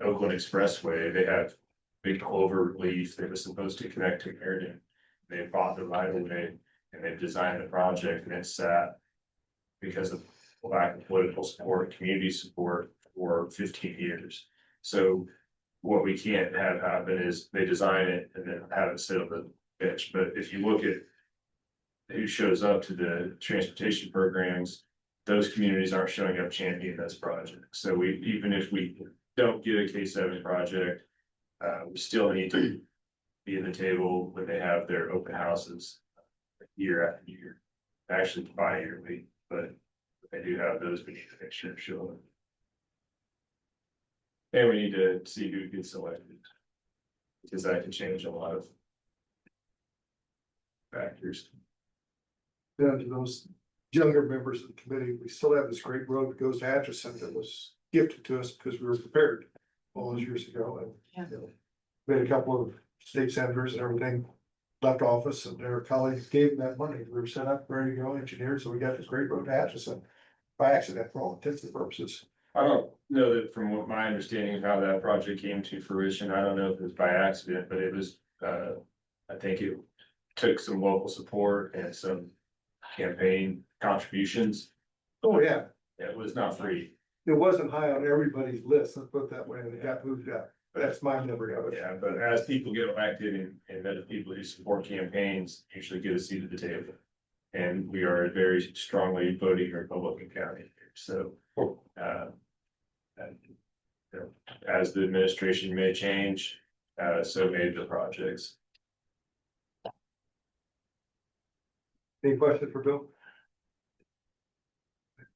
Oakland Expressway, they have big clover leaf that was supposed to connect to Meriden. They bought the right of way and they've designed the project, and it's sat because of lack of political support, community support for 15 years. So what we can't have happen is they design it and then have it sit on the bench. But if you look at who shows up to the transportation programs, those communities aren't showing up championing this project. So even if we don't get a K7 project, we still need to be at the table when they have their open houses year after year, actually bi-yearly, but if they do have those, we need to make sure to show them. And we need to see who gets selected, because that can change a lot of factors. Then to those younger members of the committee, we still have this great road that goes to Atchison that was gifted to us because we were prepared all those years ago. And you know, we had a couple of state senators and everything left office, and their colleagues gave them that money. We were set up, ready to go, engineered, so we got this great road to Atchison by accident for all intents and purposes. I don't know that from what my understanding of how that project came to fruition, I don't know if it was by accident, but it was, I think it took some local support and some campaign contributions. Oh, yeah. It was not free. It wasn't high on everybody's list, let's put it that way, and it got moved up. That's my memory of it. Yeah, but as people get elected and then the people who support campaigns usually get a seat at the table. And we are a very strongly voting Republican county here, so. You know, as the administration may change, so may the projects. Any question for Bill?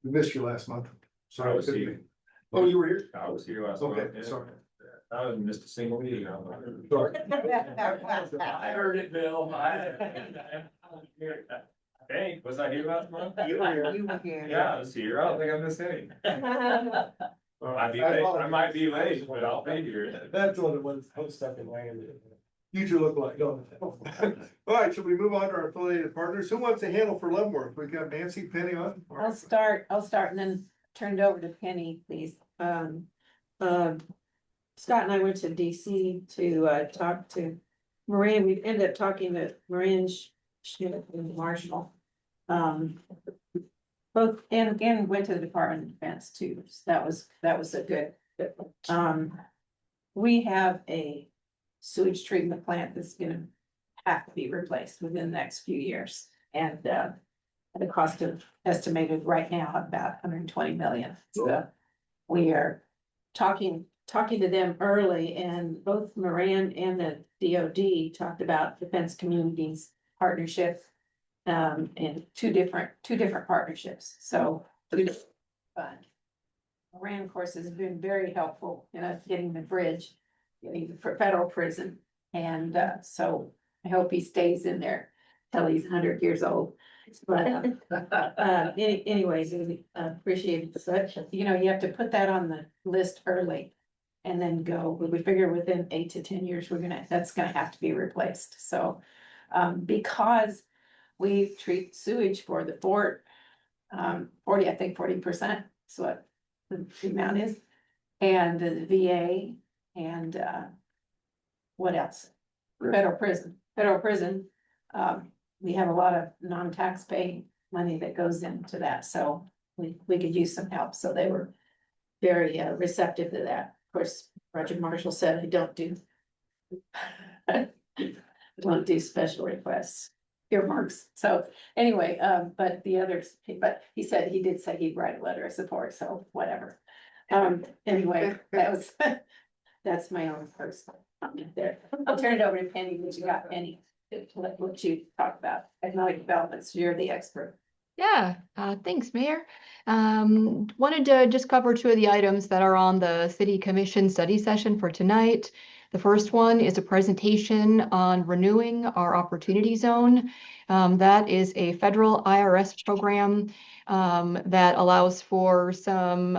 We missed you last month. So I was here. Oh, you were here? I was here last month. Okay, sorry. I haven't missed a single meeting. Sorry. I heard it, Bill. Hey, was I here last month? You were here. Yeah, I was here. I don't think I missed any. I might be late, but I'll be here. That's what it was. I was stuck in land. You two look like, don't. All right, should we move on to our affiliated partners? Who wants to handle for Leavenworth? We got Nancy, Penny on. I'll start and then turn it over to Penny, please. Scott and I went to DC to talk to Moran. We ended up talking to Moran Schmidt and Marshall. Both, and again, went to the Department of Defense too. So that was a good. We have a sewage treatment plant that's gonna have to be replaced within the next few years. And the cost of estimated right now about 120 million. So we are talking to them early, and both Moran and the DOD talked about defense communities partnership. In two different partnerships, so. But Moran, of course, has been very helpful in us getting the bridge, getting the federal prison, and so I hope he stays in there till he's 100 years old. But anyways, appreciate it. So, you know, you have to put that on the list early and then go. We figure within 8 to 10 years, that's gonna have to be replaced. So because we treat sewage for the fort, 40, I think 40% is what the amount is. And the VA and what else? Federal prison. We have a lot of non-tax pay money that goes into that, so we could use some help. So they were very receptive to that. Of course, Roger Marshall said, I don't do special requests, earmarks. So anyway, but the others, but he said, he did say he'd write a letter of support, so whatever. Anyway, that's my own personal comment there. I'll turn it over to Penny, what you got, Penny, to let you talk about economic developments. You're the expert. Yeah, thanks, Mayor. Wanted to just cover two of the items that are on the City Commission study session for tonight. The first one is a presentation on renewing our Opportunity Zone. That is a federal IRS program that allows for some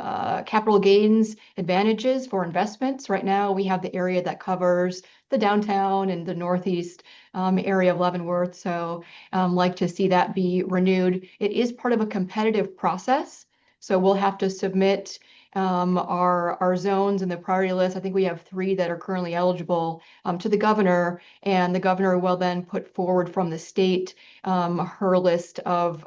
capital gains advantages for investments. Right now, we have the area that covers the downtown and the northeast area of Leavenworth. So like to see that be renewed. It is part of a competitive process. So we'll have to submit our zones in the priority list. I think we have 3 that are currently eligible to the governor, and the governor will then put forward from the state her list of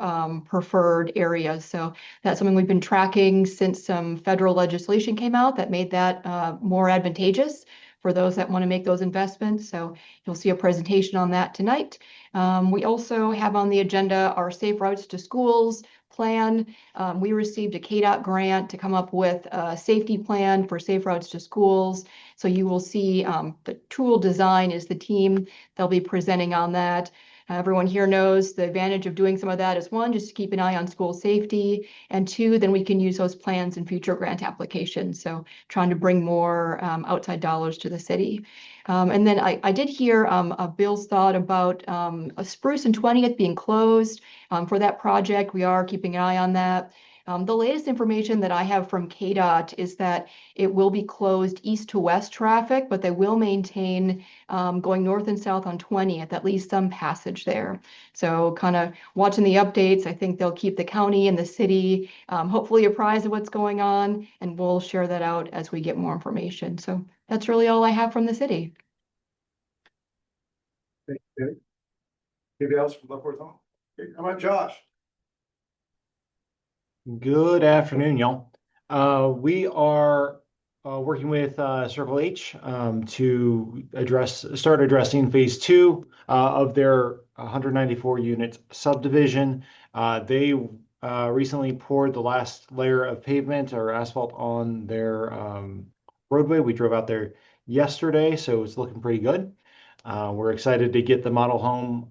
preferred areas. So that's something we've been tracking since some federal legislation came out that made that more advantageous for those that want to make those investments. So you'll see a presentation on that tonight. We also have on the agenda our Safe Routes to Schools plan. We received a KDOT grant to come up with a safety plan for safe routes to schools. So you will see the tool design is the team. They'll be presenting on that. Everyone here knows the advantage of doing some of that is 1, just to keep an eye on school safety, and 2, then we can use those plans in future grant applications. So trying to bring more outside dollars to the city. And then I did hear Bill's thought about a Spruce and 20th being closed for that project. We are keeping an eye on that. The latest information that I have from KDOT is that it will be closed east to west traffic, but they will maintain going north and south on 20th, at least some passage there. So kind of watching the updates. I think they'll keep the county and the city hopefully apprised of what's going on, and we'll share that out as we get more information. So that's really all I have from the city. Thank you. Anybody else from Leavenworth? Okay, how about Josh? Good afternoon, y'all. We are working with Circle H to start addressing phase 2 of their 194 unit subdivision. They recently poured the last layer of pavement or asphalt on their roadway. We drove out there yesterday, so it's looking pretty good. We're excited to get the model home.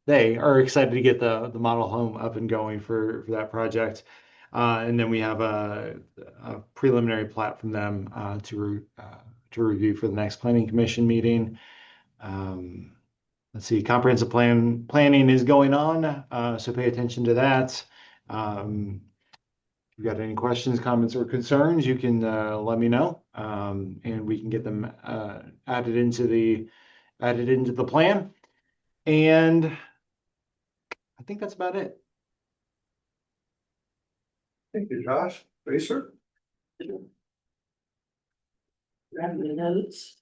They are excited to get the model home up and going for that project. And then we have a preliminary plat from them to review for the next planning commission meeting. let's see, comprehensive planning is going on, so pay attention to that. If you got any questions, comments, or concerns, you can let me know, and we can get them added into the plan. And I think that's about it. Thank you, Josh. Racer? Grab the notes.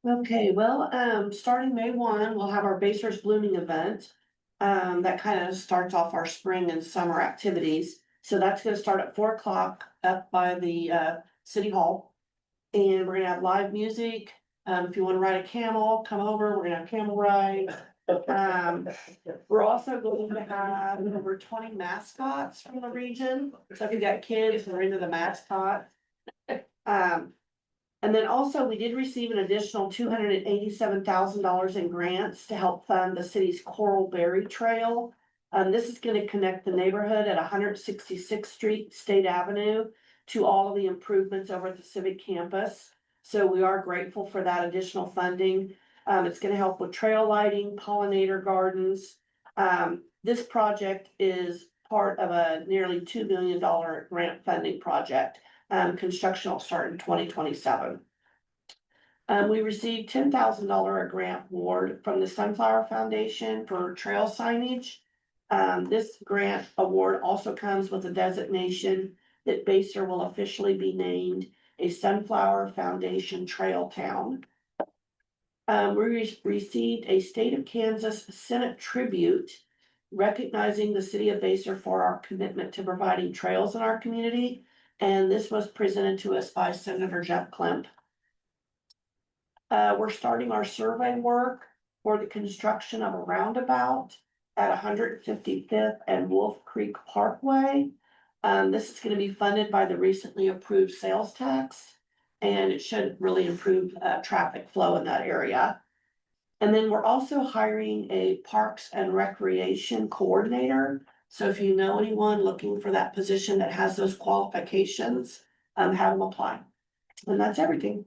Okay, well, starting May 1, we'll have our Basers Blooming event. That kind of starts off our spring and summer activities. So that's gonna start at 4 o'clock up by the city hall. And we're gonna have live music. If you wanna ride a camel, come over, we're gonna have camel ride. We're also going to have over 20 mascots from the region. So if you got kids who are into the mascot. And then also, we did receive an additional $287,000 in grants to help fund the city's Coral Berry Trail. This is gonna connect the neighborhood at 166th Street, State Avenue, to all of the improvements over at the Civic Campus. So we are grateful for that additional funding. It's gonna help with trail lighting, pollinator gardens. This project is part of a nearly $2 million grant funding project. Construction will start in 2027. We received $10,000 grant award from the Sunflower Foundation for trail signage. This grant award also comes with a designation that Baser will officially be named a Sunflower Foundation Trail Town. We received a State of Kansas Senate tribute recognizing the city of Baser for our commitment to providing trails in our community. And this was presented to us by Senator Jeff Klemp. We're starting our survey work for the construction of a roundabout at 155th and Wolf Creek Parkway. This is going to be funded by the recently approved sales tax, and it should really improve traffic flow in that area. And then we're also hiring a Parks and Recreation Coordinator. So if you know anyone looking for that position that has those qualifications, have them apply. And that's everything.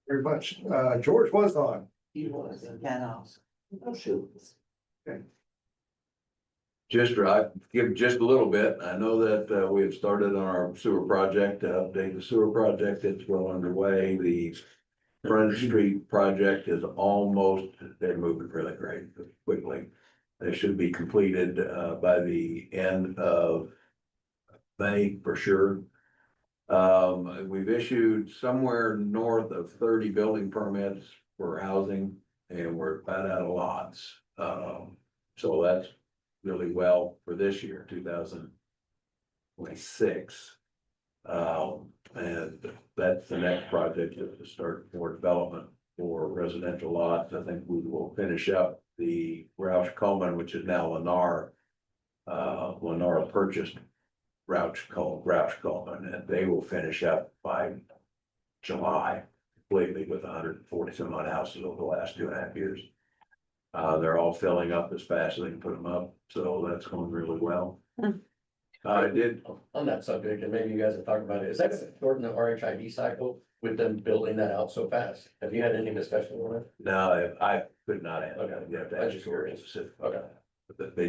Very much. George was on. He was, oh, shoot. I give just a little bit. I know that we have started on our sewer project, to update the sewer project. It's well underway. The Front Street project is almost, they're moving really great, quickly. They should be completed by the end of May for sure. We've issued somewhere north of 30 building permits for housing, and we're about out of lots. So that's really well for this year, 2026. And that's the next project, is to start more development for residential lots. I think we will finish up the Roush Coleman, which is now Lennar. Lennar purchased Roush Coleman, and they will finish up by July completely with 140 some odd houses over the last 2.5 years. They're all filling up as fast as they can put them up, so that's going really well. I did. On that subject, and maybe you guys have talked about it, is that shorten the RHID cycle with them building that out so fast? Have you had any discussion on it? No, I could not answer. Okay. You have to I ask just your curious. specific. Okay.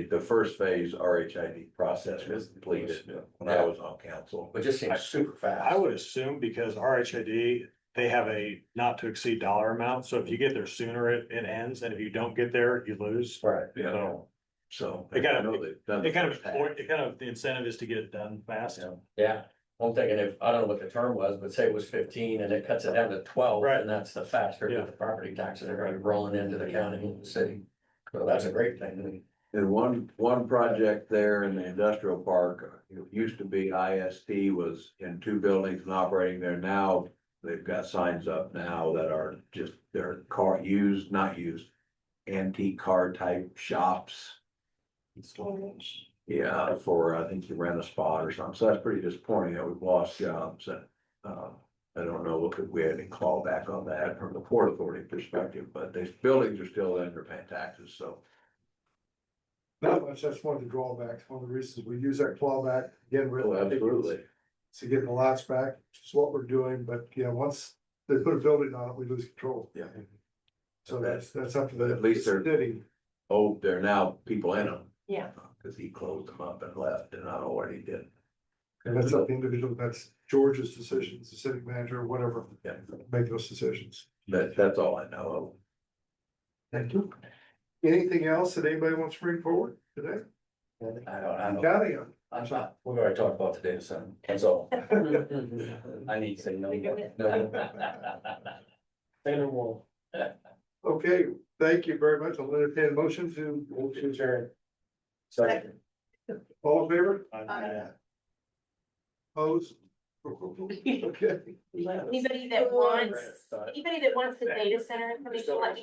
The first phase RHID process was completed when I was on council. It just seems super fast. I would assume because RHID, they have a not to exceed dollar amount, so if you get there sooner, it ends, and if you don't get there, you lose. Right. Yeah. So. It kind I of, know they've done the it kind first half. of, the incentive is to get it done fast. Yeah, I'm thinking if, I don't know what the term was, but say it was 15 and it cuts it down to 12, Right. and that's the faster Yeah. that the property taxes are gonna be rolling into the county and the city. So that's a great thing to me. And one project there in the industrial park, it used to be IST was in 2 buildings and operating there. Now they've got signs up now that are just, they're not used, antique car type shops. Yeah, for, I think you rent a spot or something. So that's pretty disappointing that we've lost jobs, and I don't know if we had any clawback on that from the Port Authority perspective, but these buildings are still in, they're paying taxes, so. Not much, that's one of the drawbacks, one of the reasons we use our clawback, again, really. Absolutely. To get the lots back, which is what we're doing, but yeah, once they put a building on it, we lose control. Yeah. So that's up to the. At least they're- City. Oh, there are now people in them. Yeah. Cause he closed them up and left, and I don't know what he did. And that's up to the individual, that's George's decisions, the city manager, or whatever, Yeah, make those decisions. that's all I know Thank you. Anything else that anybody wants to bring forward today? I don't, County, I'm not, we've already talked about the data center, that's all. I need to say no more. Say no more. okay, thank you very much. I'll entertain a motion to. Motion adjourned. Second. All in favor? Aye. Opposed? Okay. Anybody that wants the data center information, let me know.